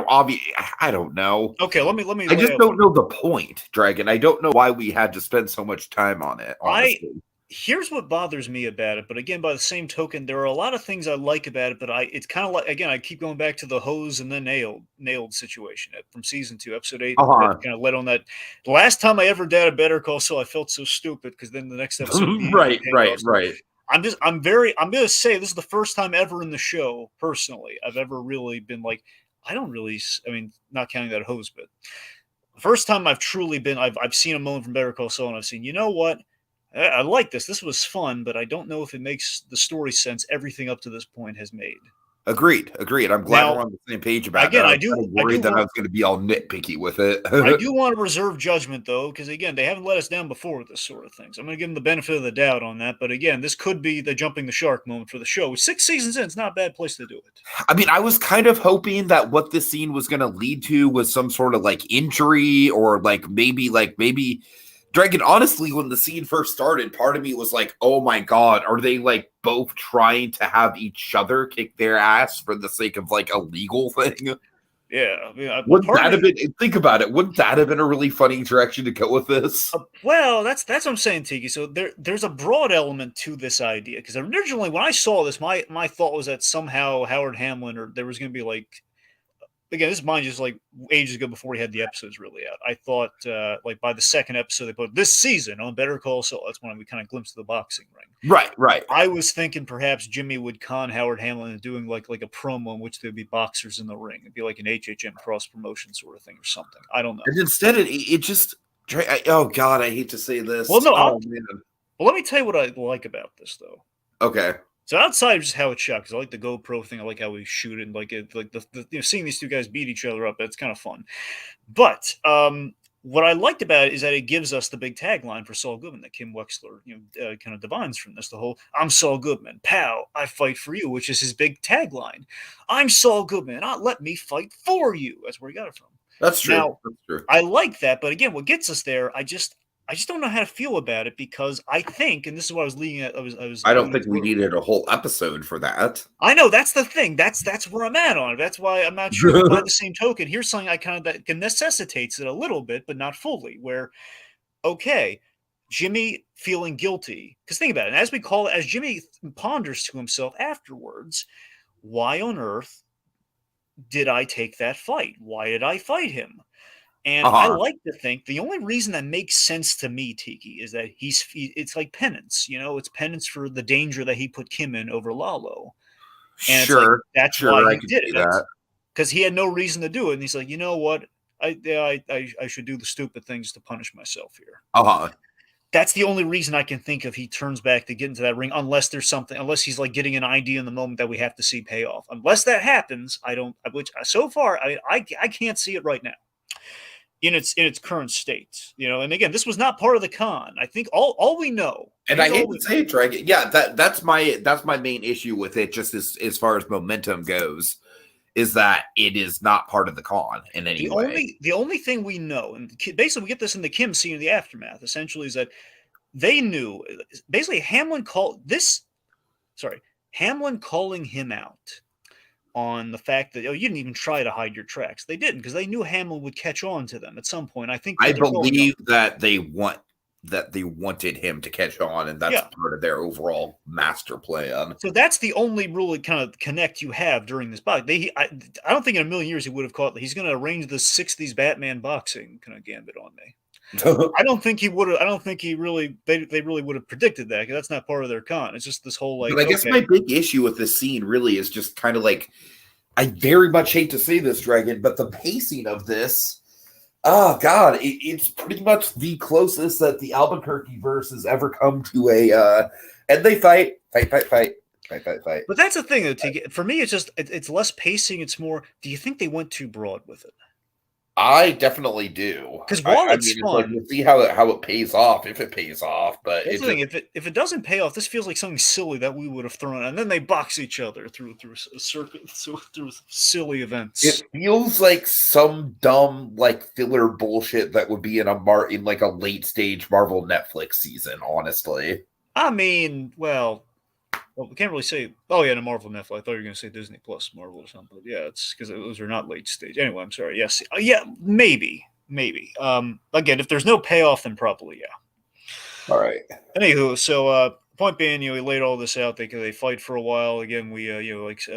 obvious. I don't know. Okay, let me I just don't know the point, Dragon. I don't know why we had to spend so much time on it, honestly. Here's what bothers me about it, but again, by the same token, there are a lot of things I like about it, but it's kind of like, again, I keep going back to the hose and then nailed situation from season 2, episode 8. That kind of led on that. The last time I ever did a Better Call Saul, I felt so stupid because then the next episode, right. I'm gonna say this is the first time ever in the show, personally, I've ever really been like, I mean, not counting that hose bit. The first time I've truly been, I've seen a moment from Better Call Saul, and I've seen, you know what? I like this. This was fun, but I don't know if it makes the story sense everything up to this point has made. Agreed. I'm glad we're on the same page about again, that. I do worried that I was going to be all nitpicky with it. I do want to reserve judgment, though, because, again, they haven't let us down before with this sort of thing. So I'm going to give them the benefit of the doubt on that. But, again, this could be the jumping the shark moment for the show. 6 seasons in, it's not a bad place to do it. I mean, I was kind of hoping that what this scene was going to lead to was some sort of, like, injury or, maybe Dragon, honestly, when the scene first started, part of me was like, oh my God, are they like both trying to have each other kick their ass for the sake of like a legal thing? Yeah. I mean, wouldn't that have been, think about it, wouldn't that have been a really funny direction to go with this? Well, that's what I'm saying, Tiki. So there's a broad element to this idea. Because originally when I saw this, my thought was that somehow Howard Hamlin, or there was going to be like, again, this is mine just like ages ago before we had the episodes really out. I thought like by the second episode they put this season on Better Call Saul. That's when we kind of glimpsed the boxing ring. Right. I was thinking perhaps Jimmy would con Howard Hamlin into doing like a promo in which there'd be boxers in the ring. It'd be like an HHM cross promotion sort of thing or something. I don't know. And instead it just, oh God, I hate to say this. Well, no, well, let me tell you what I like about this though. Okay. So outside of just how it's shot, because I like the GoPro thing, I like how we shoot it, and like the seeing these two guys beat each other up, that's kind of fun. But what I liked about it is that it gives us the big tagline for Saul Goodman that Kim Wexler, kind of divines from this. The whole "I'm Saul Goodman, pow, I fight for you," which is his big tagline. I'm Saul Goodman, let me fight for you. That's where he got it from. That's true. Now, that's true. I like that, but again, what gets us there, I just don't know how to feel about it because I think, and this is what I was leading at. I don't think we needed a whole episode for that. I know that's the thing. That's where I'm at on it. That's why I'm not sure. But by the same token, here's something I kind of that can necessitates it a little bit, but not fully. Where, okay, Jimmy feeling guilty because think about it. And as Jimmy ponders to himself afterwards, why on earth did I take that fight? Why did I fight him? And I like to think the only reason that makes sense to me, Tiki, is that it's like penance. It's penance for the danger that he put Kim in over Lalo. And sure, that's why he did it. Because he had no reason to do it. And he's like, you know what? I should do the stupid things to punish myself here. That's the only reason I can think of he turns back to get into that ring, unless he's like getting an idea in the moment that we have to see pay off. Unless that happens, so far, I can't see it right now. In its current state, and again, this was not part of the con. I think all we know, and I hate to say it, Dragon. Yeah, that's my main issue with it, just as far as momentum goes, is that it is not part of the con in any way. The only thing we know, and basically we get this in the Kim scene in the aftermath, essentially, is that they knew basically Hamlin calling him out on the fact that you didn't even try to hide your tracks. They didn't, because they knew Hamlin would catch on to them at some point. I believe that they wanted him to catch on, and that's part of their overall master plan. So that's the only really kind of connect you have during this bout. I don't think in a million years he would have caught. He's going to arrange the '60s Batman boxing kind of gambit on me. I don't think he would have. I don't think he really. They really would have predicted that, because that's not part of their con. It's just this whole like. But I guess my big issue with this scene really is just kind of like, I very much hate to say this, Dragon, but the pacing of this, oh God, it's pretty much the closest that the Albuquerque verse has ever come to a. And they fight. Fight. But that's the thing, though. For me, it's just it's less pacing. It's more. Do you think they went too broad with it? I definitely do. Because while I it's mean, it's like fun, we'll see how it pays off, if it pays off. But that's it the just thing. If it doesn't pay off, this feels like something silly that we would have thrown, and then they box each other through a circuit through silly events. it feels like some dumb like filler bullshit that would be in like a late stage Marvel Netflix season. Honestly, I mean, well, we can't really say. Oh yeah, no Marvel Netflix. I thought you were going to say Disney Plus Marvel or something. But yeah, it's because those are not late stage. Anyway, I'm sorry. Yes, yeah, maybe. Again, if there's no payoff, then probably yeah. all right. Anywho, so point being, we laid all this out. They fight for a while. Again, we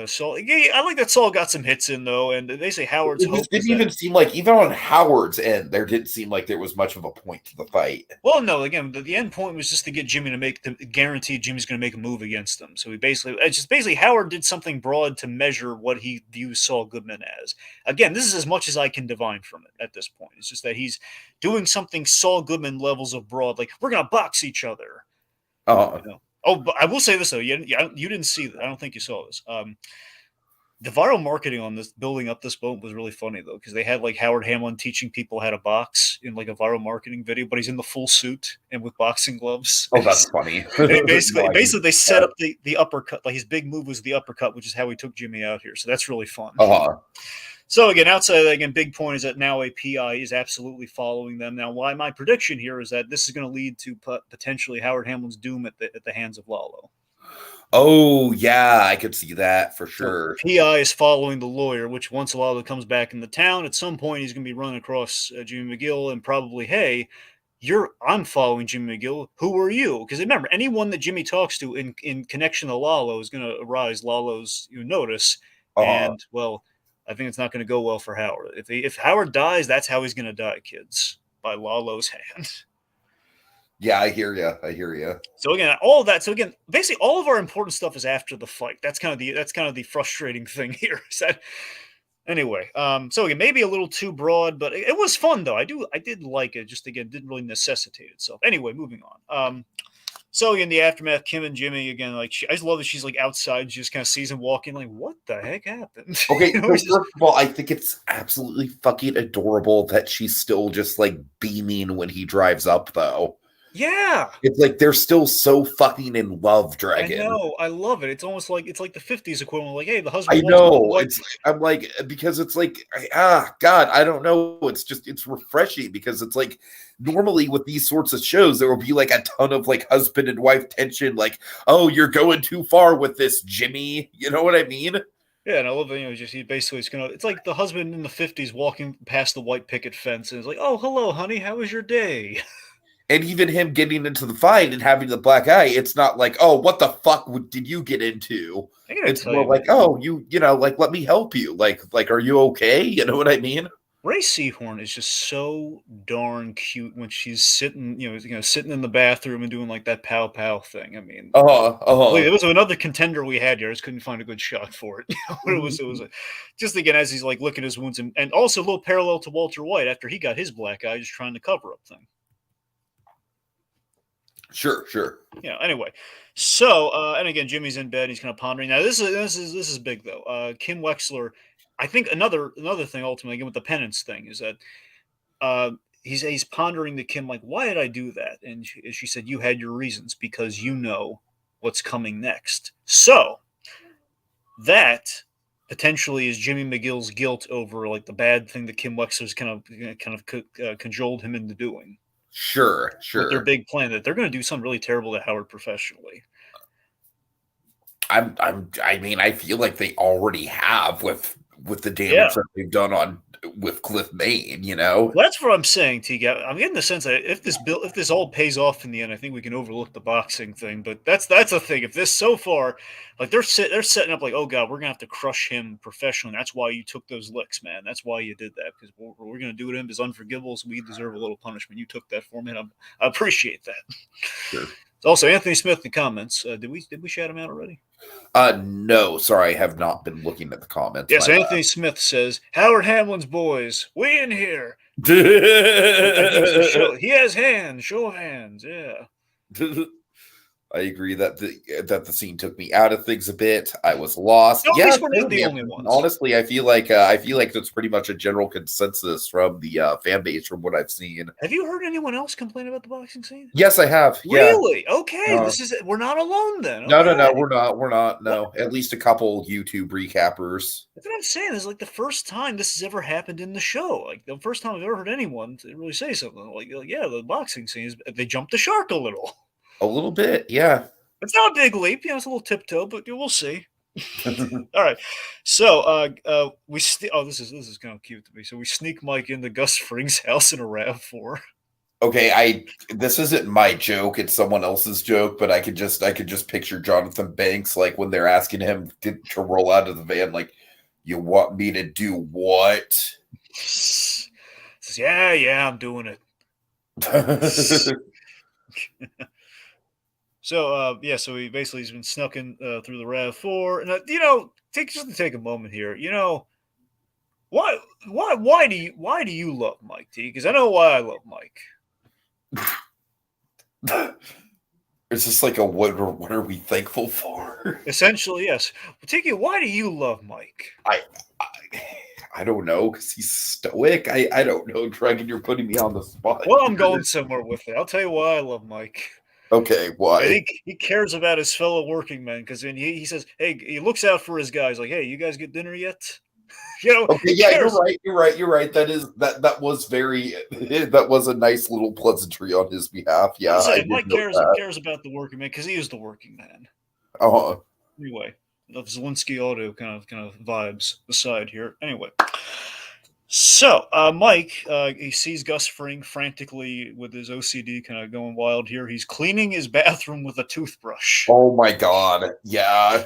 Saul. Yeah, I like that Saul got some hits in though, and they say Howard's It hope just is didn't that. even seem like, even on Howard's end, there didn't seem like there was much of a point to the fight. Well, no, again, the end point was just to get Jimmy to guarantee Jimmy's going to make a move against them. So it's just basically Howard did something broad to measure what he views Saul Goodman as. Again, this is as much as I can divine from it at this point. It's just that he's doing something Saul Goodman levels of broad, like we're going to box each other. Uh, Oh, but I will say this though, you didn't see that. I don't think you saw this. The viral marketing on this building up this boat was really funny though, because they had like Howard Hamlin teaching people how to box in like a viral marketing video, but he's in the full suit and with boxing gloves. Oh, that's funny. Basically they set up the uppercut. Like his big move was the uppercut, which is how he took Jimmy out here. So that's really fun. So again, outside of that, again, big point is that now a PI is absolutely following them. Now, why my prediction here is that this is going to lead to potentially Howard Hamlin's doom at the hands of Lalo. Oh, yeah, I could see that for sure. So PI is following the lawyer, which once Lalo comes back in the town, at some point he's going to be running across Jimmy McGill and probably, hey, I'm following Jimmy McGill. Who are you? Because remember, anyone that Jimmy talks to in connection to Lalo is going to arise Lalo's notice. And, well, I think it's not going to go well for Howard. If Howard dies, that's how he's going to die, kids, by Lalo's hand. Yeah, I hear you. So again, all of that. So again, basically, all of our important stuff is after the fight. That's kind of the frustrating thing here. Is that anyway? So again, maybe a little too broad, but it was fun though. I did like it. Just again, didn't really necessitate itself. Anyway, moving on. So in the aftermath, Kim and Jimmy again, like I just love that she's like outside, she just kind of sees him walking, like what the heck happened? Okay, so first of all, I think it's absolutely fucking adorable that she's still just like beaming when he drives up, though. Yeah, it's like they're still so fucking in love, Dragon. I know, I love it. It's almost like the '50s equivalent, like hey, the husband. I know. I'm like, because it's like God, I don't know. It's refreshing because it's like normally with these sorts of shows there will be like a ton of like husband and wife tension, like oh you're going too far with this, Jimmy. You know what I mean? Yeah, and I love that. It's like the husband in the '50s walking past the white picket fence, and it's like, oh hello, honey, how was your day? And even him getting into the fight and having the black eye, it's not like, oh, what the fuck did you get into? It's more like, oh, you know, like, let me help you. Like, are you okay? You know what I mean? Ray Seahorn is just so darn cute when she's sitting, sitting in the bathroom and doing like that pow pow thing. I mean, it was another contender we had here. I just couldn't find a good shot for it. But it was just again as he's like looking at his wounds and also a little parallel to Walter White after he got his black eye, just trying to cover up thing. Sure. Yeah. Anyway, so and again, Jimmy's in bed. He's kind of pondering. Now this is big though. Kim Wexler. I think another thing ultimately again with the penance thing is that he's pondering to Kim like, why did I do that? And she said, you had your reasons because you know what's coming next. So that potentially is Jimmy McGill's guilt over like the bad thing that Kim Wexler's kind of cajoled him into doing. Sure. With their big plan that they're going to do something really terrible to Howard professionally. I mean, I feel like they already have with the damage that they've done with Cliff Maine, you know. Well, that's what I'm saying, T. I'm getting the sense that if this all pays off in the end, I think we can overlook the boxing thing. But that's the thing. If this so far, like they're setting up like, oh god, we're gonna have to crush him professionally. That's why you took those licks, man. That's why you did that because what we're gonna do to him is unforgivable. So we deserve a little punishment. You took that for me, and I appreciate that. Sure. Also, Anthony Smith in the comments. Did we shout him out already? No, sorry, I have not been looking at the comments. Yes, Anthony Smith says, Howard Hamlin's boys, we in here. He has hands, show of hands, yeah. I agree that the scene took me out of things a bit. I was lost. No, at Yeah, least we're not same the here. only ones. Honestly, I feel like that's pretty much a general consensus from the fan base from what I've seen. Have you heard anyone else complain about the boxing scene? Yes, I have. Yeah. Really? Okay, we're not alone then. No, no, no, Okay. we're not. We're not. What? No, at least a couple YouTube recappers. That's what I'm saying. This is like the first time this has ever happened in the show. Like the first time I've ever heard anyone really say something like yeah, the boxing scene they jumped the shark a little. A little bit, yeah. It's not a big leap, it's a little tiptoe, but we'll see. All right, so this is kind of cute to me. So we sneak Mike into Gus Fring's house in a RAV4. Okay, this isn't my joke; it's someone else's joke. But I could just picture Jonathan Banks like when they're asking him to roll out of the van, like, "You want me to do what?" Says, yeah, I'm doing it. So so he basically has been snuck in through the RAV4, and take a moment here. Why do you love Mike T? Because I know why I love Mike. It's just like what are we thankful for? Essentially, yes. Tiki, why do you love Mike? I don't know, because he's stoic. I don't know, Dragon. You're putting me on the spot. Well, I'm going somewhere with it. I'll tell you why I love Mike. Okay, why? I think he cares about his fellow working men because when he says, "Hey," he looks out for his guys. Like, "Hey, you guys get dinner yet?" Okay, yeah, you're right. That was very that was a nice little pleasantry on his behalf. Yeah, Mike cares about the working man because he is the working man. Anyway, the Zelensky Auto kind of vibes aside here. Anyway, so Mike he sees Gus Fring frantically with his OCD kind of going wild here. He's cleaning his bathroom with a toothbrush. Oh my god, yeah.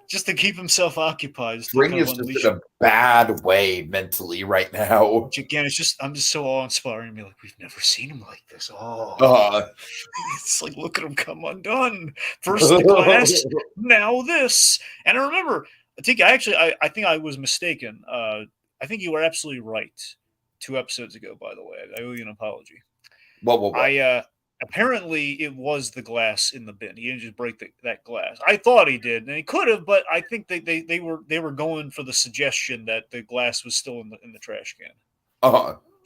Just to keep himself occupied. Fring is just in a bad way mentally right now. Which again, I'm just so awe-inspiring. Like, we've never seen him like this. It's like, look at him come undone. First the glass, now this. And I remember, I think I was mistaken. I think you were absolutely right 2 episodes ago, by the way. I owe you an apology. What? Apparently, it was the glass in the bin. He didn't just break that glass. I thought he did, and he could have, but I think they were going for the suggestion that the glass was still in the trash can.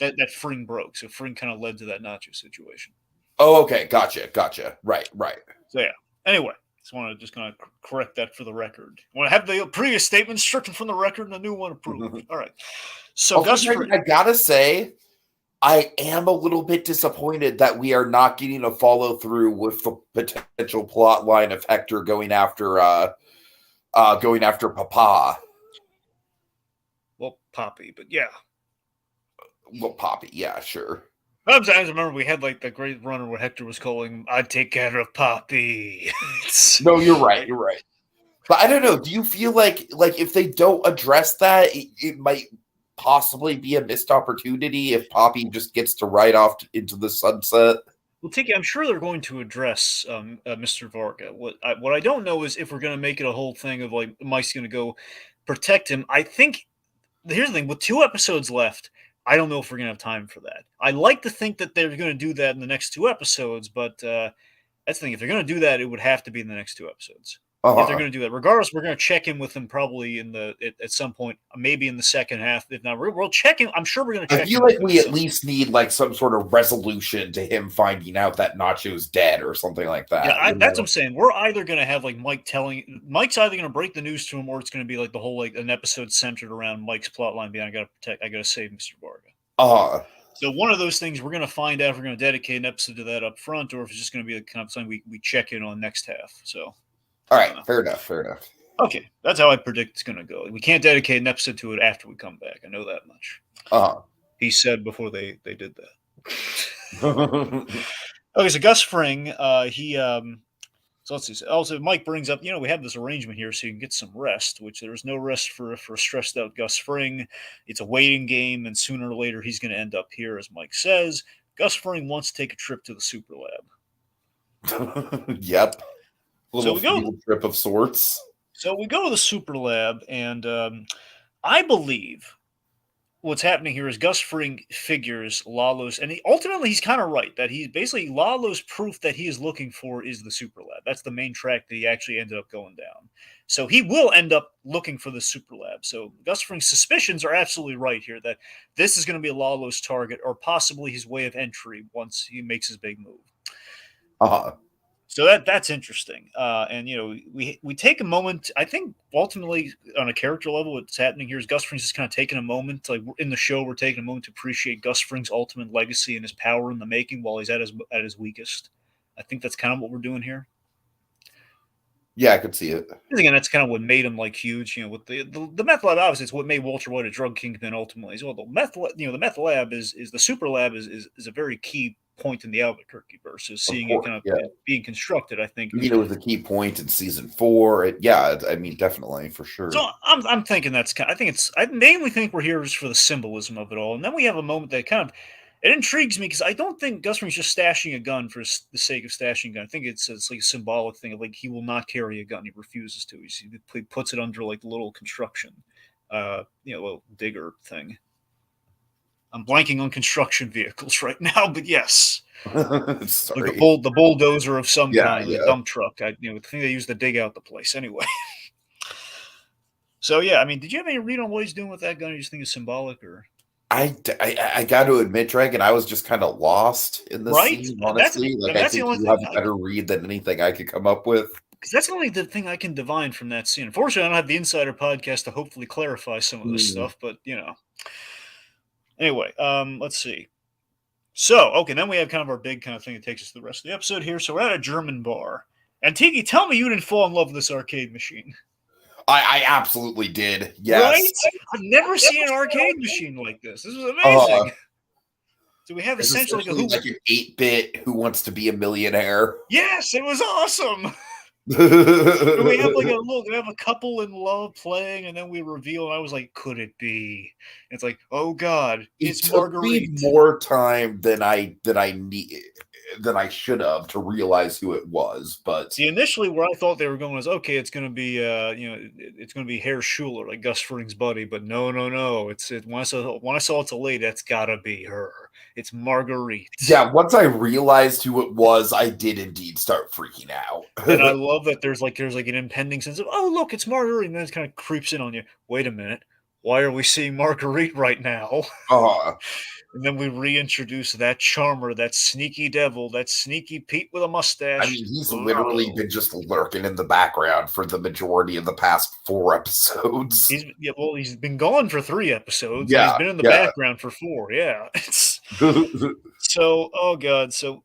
That Fring broke, so Fring kind of led to that nacho situation. Oh, okay, gotcha. Right. So yeah. Anyway, just want to kind of correct that for the record. I want to have the previous statement stricken from the record and the new one approved. All right. So Gus Fring, I gotta say, I am a little bit disappointed that we are not getting a follow through with the potential plot line of Hector going after Papa. Well, Poppy, but yeah. Well, Poppy, yeah, sure. Sometimes I remember we had like the great runner where Hector was calling, "I'd take care of Poppy." No, you're right. But I don't know. Do you feel like if they don't address that, it might possibly be a missed opportunity if Poppy just gets to ride off into the sunset? Well, Tiki, I'm sure they're going to address Mr. Varga. What I don't know is if we're going to make it a whole thing of like Mike's going to go protect him. I think here's the thing: with 2 episodes left, I don't know if we're going to have time for that. I like to think that they're going to do that in the next 2 episodes, but that's the thing. If they're going to do that, it would have to be in the next 2 episodes. If they're going to do that, regardless, we're going to check in with them probably at some point, maybe in the second half. If not, we'll check in. I'm sure we're going to check. I feel like we at least need like some sort of resolution to him finding out that Nacho's dead or something like that. Yeah, that's what I'm saying. We're either going to have like Mike's either going to break the news to him, or it's going to be like the whole like an episode centered around Mike's plotline being I got to save Mr. Varga. So one of those things we're going to find out if we're going to dedicate an episode to that up front, or if it's just going to be the kind of something we check in on next half. So. All right, fair enough. Okay, that's how I predict it's going to go. We can't dedicate an episode to it after we come back. I know that much. He said before they did that. Okay, so Gus Fring, so let's see. Also, Mike brings up, we have this arrangement here so you can get some rest, which there's no rest for stressed out Gus Fring. It's a waiting game, and sooner or later he's going to end up here, as Mike says. Gus Fring wants to take a trip to the Super Lab. Yep. Field trip of sorts. So we go to the Super Lab, and I believe what's happening here is Gus Fring figures Lalo's, and ultimately he's kind of right that he's basically Lalo's proof that he is looking for is the super lab. That's the main track that he actually ended up going down. So he will end up looking for the super lab. So Gus Fring's suspicions are absolutely right here that this is going to be Lalo's target or possibly his way of entry once he makes his big move. Uh-huh. So that's interesting, and we take a moment. I think ultimately on a character level, what's happening here is Gus Fring's just kind of taking a moment, like in the show, we're taking a moment to appreciate Gus Fring's ultimate legacy and his power in the making while he's at his weakest. I think that's kind of what we're doing here. Yeah, I could see it. Again, that's kind of what made him like huge. With the meth lab, obviously, it's what made Walter White a drug kingpin ultimately as well. The meth lab is the super lab is a very key point in the Albuquerque versus Of seeing it course, kind of yeah. being constructed. I think. I mean, it was a key point in season 4. I mean, definitely for sure. So I'm thinking I mainly think we're here just for the symbolism of it all, and then we have a moment that kind of it intrigues me because I don't think Gus Fring's just stashing a gun for the sake of stashing a gun. I think it's like a symbolic thing of like he will not carry a gun. He refuses to. He puts it under like the little construction, little digger thing. I'm blanking on construction vehicles right now, but yes, like Sorry. the bulldozer of some Yeah, kind, the yeah. dump truck. The thing they use to dig out the place. Anyway. So yeah, I mean, did you have any read on what he's doing with that gun? Or you just think it's symbolic, or I got to admit, Dragon, I was just kind of lost in this right? scene, That's honestly. Like, I that's the think only you have thing a better read than anything I could come up with. because that's the only thing I can divine from that scene. Unfortunately, I don't have the insider podcast to hopefully clarify some of this Hmm. stuff, but Anyway, let's see. So okay, then we have kind of our big kind of thing that takes us to the rest of the episode here. So we're at a German bar, and Tiki, tell me you didn't fall in love with this arcade machine, I absolutely did. Yes. right? I've never seen an arcade machine like this. This was Uh, amazing. So we have it's essentially like a essentially who? like an 8-bit Who Wants to Be a Millionaire. Yes, it was awesome. And we have like a look, we have a couple in love playing, and then we reveal, and I was like, could it be? It's like, oh god, It it's took me Marguerite. more time than I should have to realize who it was, but See, initially where I thought they were going was okay, it's gonna be it's gonna be Herr Schuler, like Gus Fring's buddy, but no. When I saw it's a lady, that's gotta be her. It's Marguerite. yeah, once I realized who it was, I did indeed start freaking out. And I love that there's like an impending sense of, oh look, it's Marguerite, and then it kind of creeps in on you. Wait a minute. Why are we seeing Marguerite right now? uh, And then we reintroduce that charmer, that sneaky devil, that sneaky Pete with a I mustache. mean, he's literally Lalo. been just lurking in the background for the majority of the past 4 episodes. He's been gone for 3 episodes, and he's Yeah, been in the yeah. background for 4. Yeah, so oh god, so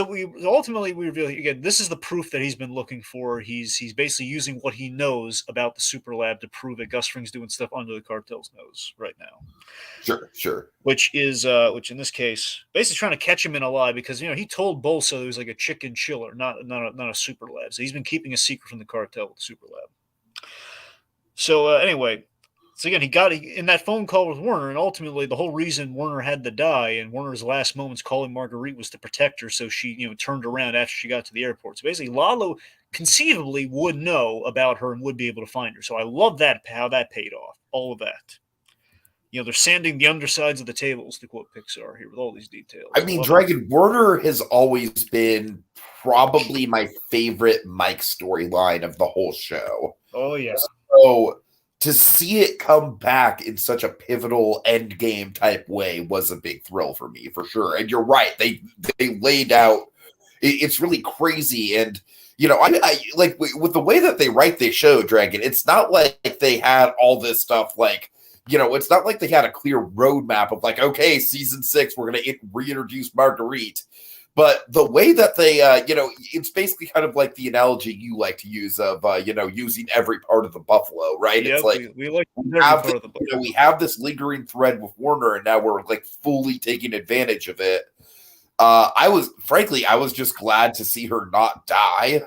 we ultimately we reveal again. This is the proof that he's been looking for. He's basically using what he knows about the super lab to prove that Gus Fring's doing stuff under the cartel's nose right now. Sure. Which in this case basically trying to catch him in a lie because he told Bolsa he was like a chicken chiller, not a super lab. So he's been keeping a secret from the cartel with the super lab. So anyway, so again, he got in that phone call with Werner, and ultimately the whole reason Werner had to die and Werner's last moments calling Marguerite was to protect her, so she turned around after she got to the airport. So basically, Lalo conceivably would know about her and would be able to find her. So I love that how that paid off, all of that. They're sanding the undersides of the tables, to quote Pixar here, with all these details. I mean, Love it. Dragon Werner has always been probably my favorite Mike storyline of the whole show. Oh yeah. So to see it come back in such a pivotal end game type way was a big thrill for me, for sure. And you're right; they laid out. It's really crazy, and I like with the way that they write the show, Dragon. It's not like they had all this stuff like. It's not like they had a clear roadmap of like, okay, season 6, we're going to reintroduce Marguerite. But the way that they, it's basically kind of like the analogy you like to use of, using every part of the buffalo, right? Yep, It's like we like every part of the book. we have this lingering thread with Warner, and now we're like fully taking advantage of it. I was just glad to see her not die.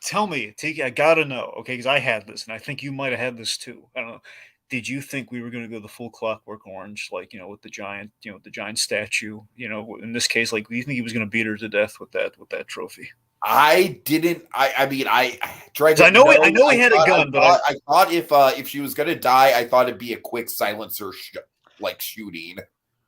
Tell me, Tiki, I gotta know, okay, because I had this, and I think you might have had this too. I don't know. Did you think we were going to go the full Clockwork Orange, like with the giant statue? In this case, like, do you think he was going to beat her to death with that trophy? I didn't. I mean, Because I Dragon. know No, I know he had a gun, but I thought if she was gonna die, I thought it'd be a quick silencer, like shooting.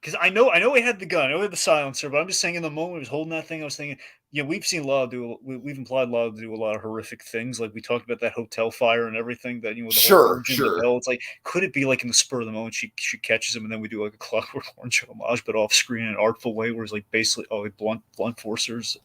because I know he had the gun, I know he had the silencer, but I'm just saying in the moment he was holding that thing, I was thinking, we've seen Law we've implied Law do a lot of horrific things, like we talked about that hotel fire and everything, that the whole Sure, origin of the sure. bell. It's like, could it be like in the spur of the moment she catches him, and then we do like a Clockwork Orange homage, but off screen in an artful way, where it's like basically like blunt forces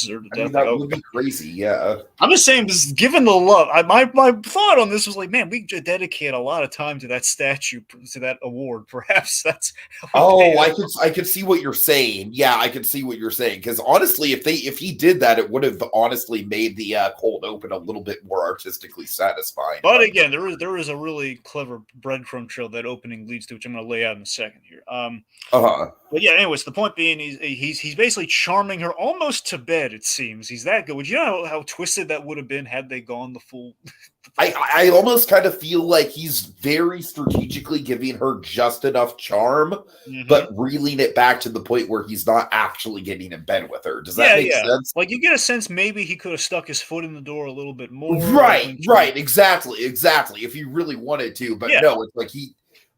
her to I mean, death. Like, that oh, would be crazy. Yeah. I'm just saying, just given the love, my thought on this was like, man, we could dedicate a lot of time to that statue, to that award. Perhaps that's how we pay Oh, it. I could see what you're saying. Yeah, I could see what you're saying. Because honestly, if he did that, it would have honestly made the cold open a little bit more artistically satisfying. But again, there is a really clever breadcrumb trail that opening leads to, which I'm going to lay out in a second here. Uh-huh. But yeah, anyways, the point being, he's basically charming her almost to bed. It seems he's that good. Would you know how twisted that would have been had they gone the full? I almost kind of feel like he's very strategically giving her just enough charm, but reeling it back to the point where he's not actually getting in bed with her. Does that make sense? Like, you get a sense maybe he could have stuck his foot in the door a little bit more. Right, exactly. If you really wanted to, but no, it's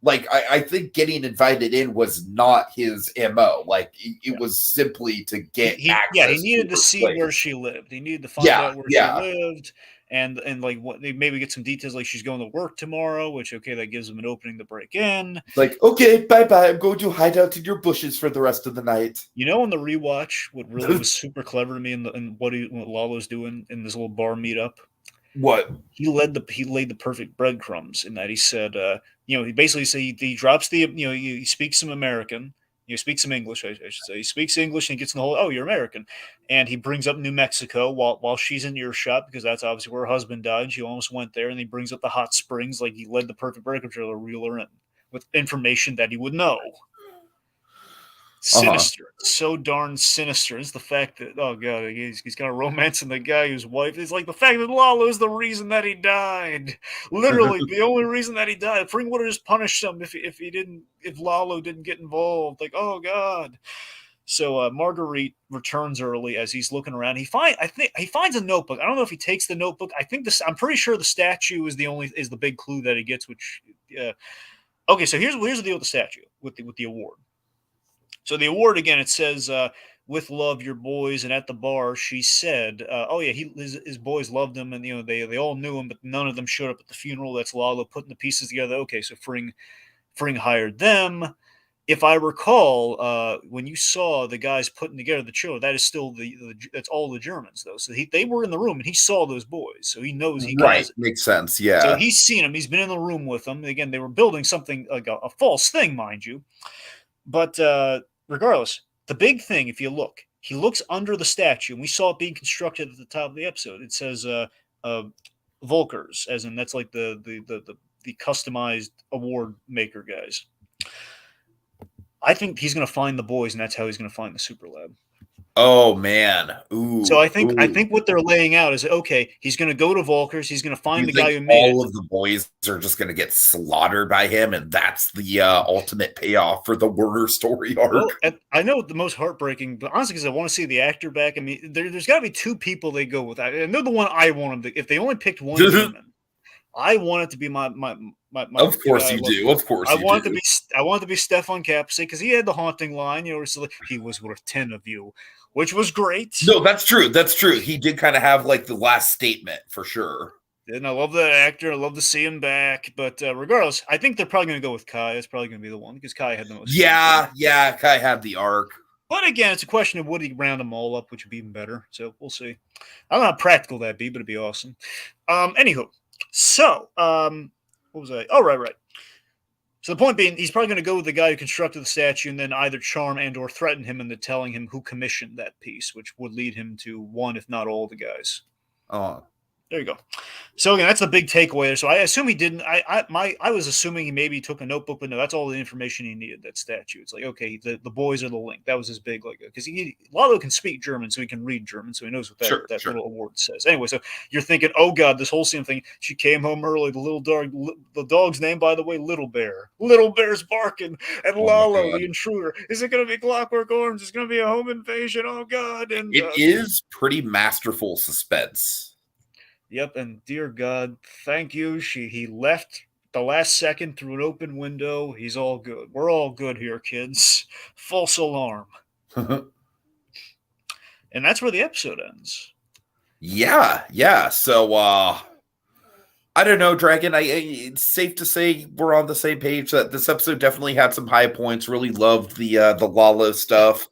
like I think getting invited in was not his MO. Like it was simply to get access. He needed to see where she lived. He needed to find out where she lived, and like what they maybe get some details, like she's going to work tomorrow, which that gives him an opening to break in. Like, okay, bye. I'm going to hide out in your bushes for the rest of the night. On the rewatch, what really was super clever to me, and what Lalo's doing in this little bar meetup. What? He laid the perfect breadcrumbs in that he said, he basically said he drops the, he speaks some American, he speaks some English, I should say. He speaks English and he gets in the whole, oh, you're American. And he brings up New Mexico while she's in earshot, because that's obviously where her husband died. She almost went there. And he brings up the hot springs, like he led the perfect breadcrumb trail to reel her in with information that he would know. Sinister, so darn sinister. It's the fact that, oh god, he's got a romance in the guy whose wife is like the fact that Lalo is the reason that he died. Literally, the only reason that he died. Fring would have just punished him if Lalo didn't get involved. Like, oh god. So Marguerite returns early as he's looking around. He finds a notebook. I don't know if he takes the notebook. I'm pretty sure the statue is the big clue that he gets. Which, okay. So here's the deal with the statue with the award. So the award, again, it says, with love, your boys. And at the bar, she said, his boys loved him, and they all knew him, but none of them showed up at the funeral. That's Lalo putting the pieces together. Okay, so Fring hired them. If I recall, when you saw the guys putting together the show, that is still that's all the Germans, though. So they were in the room, and he saw those boys, so he knows he right. Makes sense, yeah. So he's seen them. He's been in the room with them. Again, they were building something like a false thing, mind you, but. Regardless, the big thing, if you look, he looks under the statue, and we saw it being constructed at the top of the episode. It says Volkers, as in that's like the customized award maker guys. I think he's going to find the boys, and that's how he's going to find the Super Lab. Oh man! Ooh. So I think what they're laying out is, okay, he's going to go to Volkers. He's going to find the guy who made all of the boys are just going to get slaughtered by him, and that's the ultimate payoff for the Werner story arc. Well, I know the most heartbreaking, but honestly, because I want to see the actor back. I mean, there's got to be two people they go with. I know the one I want them to. If they only picked one German, I want it to be my. Of course you do. Of course I want it to be Stefan Kapsey, because he had the haunting line. He was worth 10 of you, which was great. No, that's true. That's true. He did kind of have like the last statement for sure. And I love that actor. I love to see him back. But regardless, I think they're probably going to go with Kai. That's probably going to be the one, because Kai had the most. Yeah. Kai had the arc. But again, it's a question of would he round them all up, which would be even better. So we'll see. I don't know how practical that'd be, but it'd be awesome. Anywho, so what was I? Oh, right. So the point being, he's probably going to go with the guy who constructed the statue, and then either charm and or threaten him into telling him who commissioned that piece, which would lead him to one, if not all, the guys. Oh. There you go. So again, that's the big takeaway. So I assume he didn't. I was assuming he maybe took a notebook, but no, that's all the information he needed. That statue. It's like, okay, the boys are the link. That was his big, like, because Lalo can speak German, so he can read German, so he knows what that little award says. Anyway, so you're thinking, oh god, this whole scene thing. She came home early. The dog's name, by the way, Little Bear. Little Bear's barking, and Lalo, the intruder. Is it going to be Clockwork Orange? Is it going to be a home invasion? Oh god! And it is pretty masterful suspense. Yep, and dear God, thank you. He left the last second through an open window. He's all good. We're all good here, kids. False alarm. And that's where the episode ends. Yeah. So, I don't know, Dragon. It's safe to say we're on the same page. That this episode definitely had some high points. Really loved the Lalo stuff.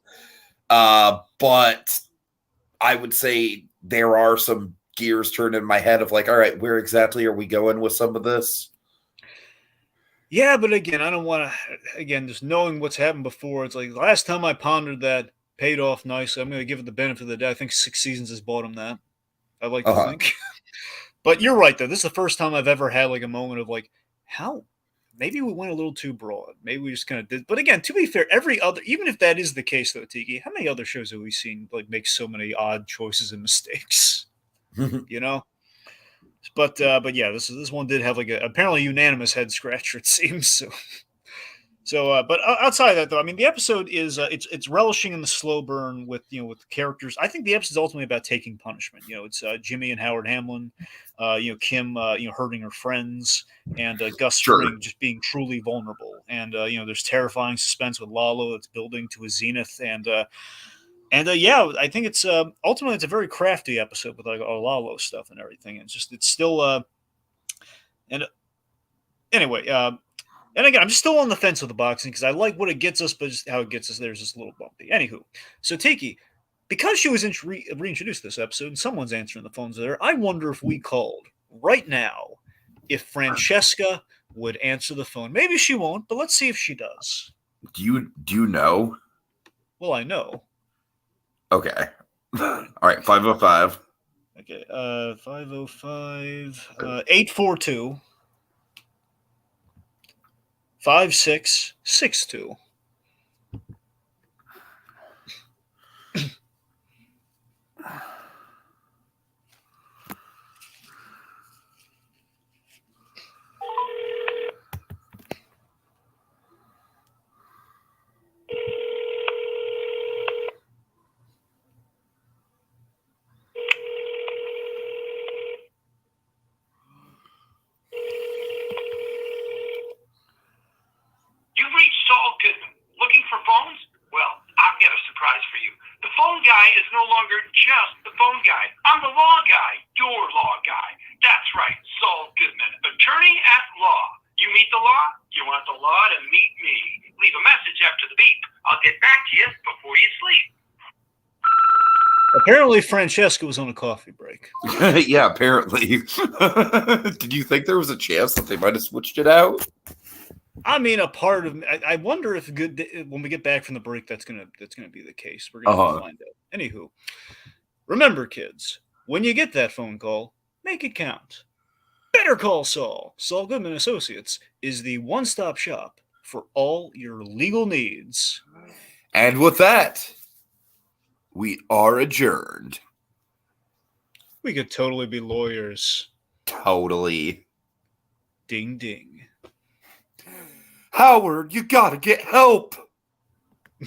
But I would say there are some gears turned in my head of like, all right, where exactly are we going with some of this? Yeah, but again, I don't want to. Again, just knowing what's happened before, it's like the last time I pondered that paid off nicely. I'm going to give it the benefit of the doubt. I think 6 seasons has bought him that. I like to think. But you're right, though. This is the first time I've ever had like a moment of like, how? Maybe we went a little too broad. Maybe we just kind of did. But again, to be fair, even if that is the case, though, Tiki, how many other shows have we seen like make so many odd choices and mistakes? You know, but yeah, this one did have like a apparently unanimous head scratcher, it seems. But outside of that, though, I mean, the episode is it's relishing in the slow burn with with the characters. I think the episode's ultimately about taking punishment. It's Jimmy and Howard Hamlin, Kim, hurting her friends, and Gus Fring just being truly vulnerable. And there's terrifying suspense with Lalo that's building to a zenith, and yeah, I think it's ultimately it's a very crafty episode with like Lalo stuff and everything. It's still and anyway, and again, I'm just still on the fence with the boxing because I like what it gets us, but just how it gets us there's just a little bumpy. Anywho, so Tiki, because she was reintroduced this episode and someone's answering the phones there, I wonder if we called right now if Francesca would answer the phone. Maybe she won't, but let's see if she does. Do you know? Well, I know. Okay. All right, 505. Okay, 505 842 5662. You've reached Saul Goodman. Looking for phones? Well, I've got a surprise for you. The phone guy is no longer just the phone guy. I'm the law guy, your law guy. That's right, Saul Goodman, attorney at law. You meet the law, you want the law to meet me. Leave a message after the beep. I'll get back to you before you sleep. Apparently, Francesca was on a coffee break. Yeah, apparently. Did you think there was a chance that they might have switched it out? I mean, a part of I wonder if when we get back from the break, that's gonna be the case. We're gonna find out. Anywho, remember, kids, when you get that phone call, make it count. Better Call Saul. Saul Goodman Associates is the one-stop shop for all your legal needs. And with that, we are adjourned. We could totally be lawyers. Totally. Ding ding. Howard, you gotta get help.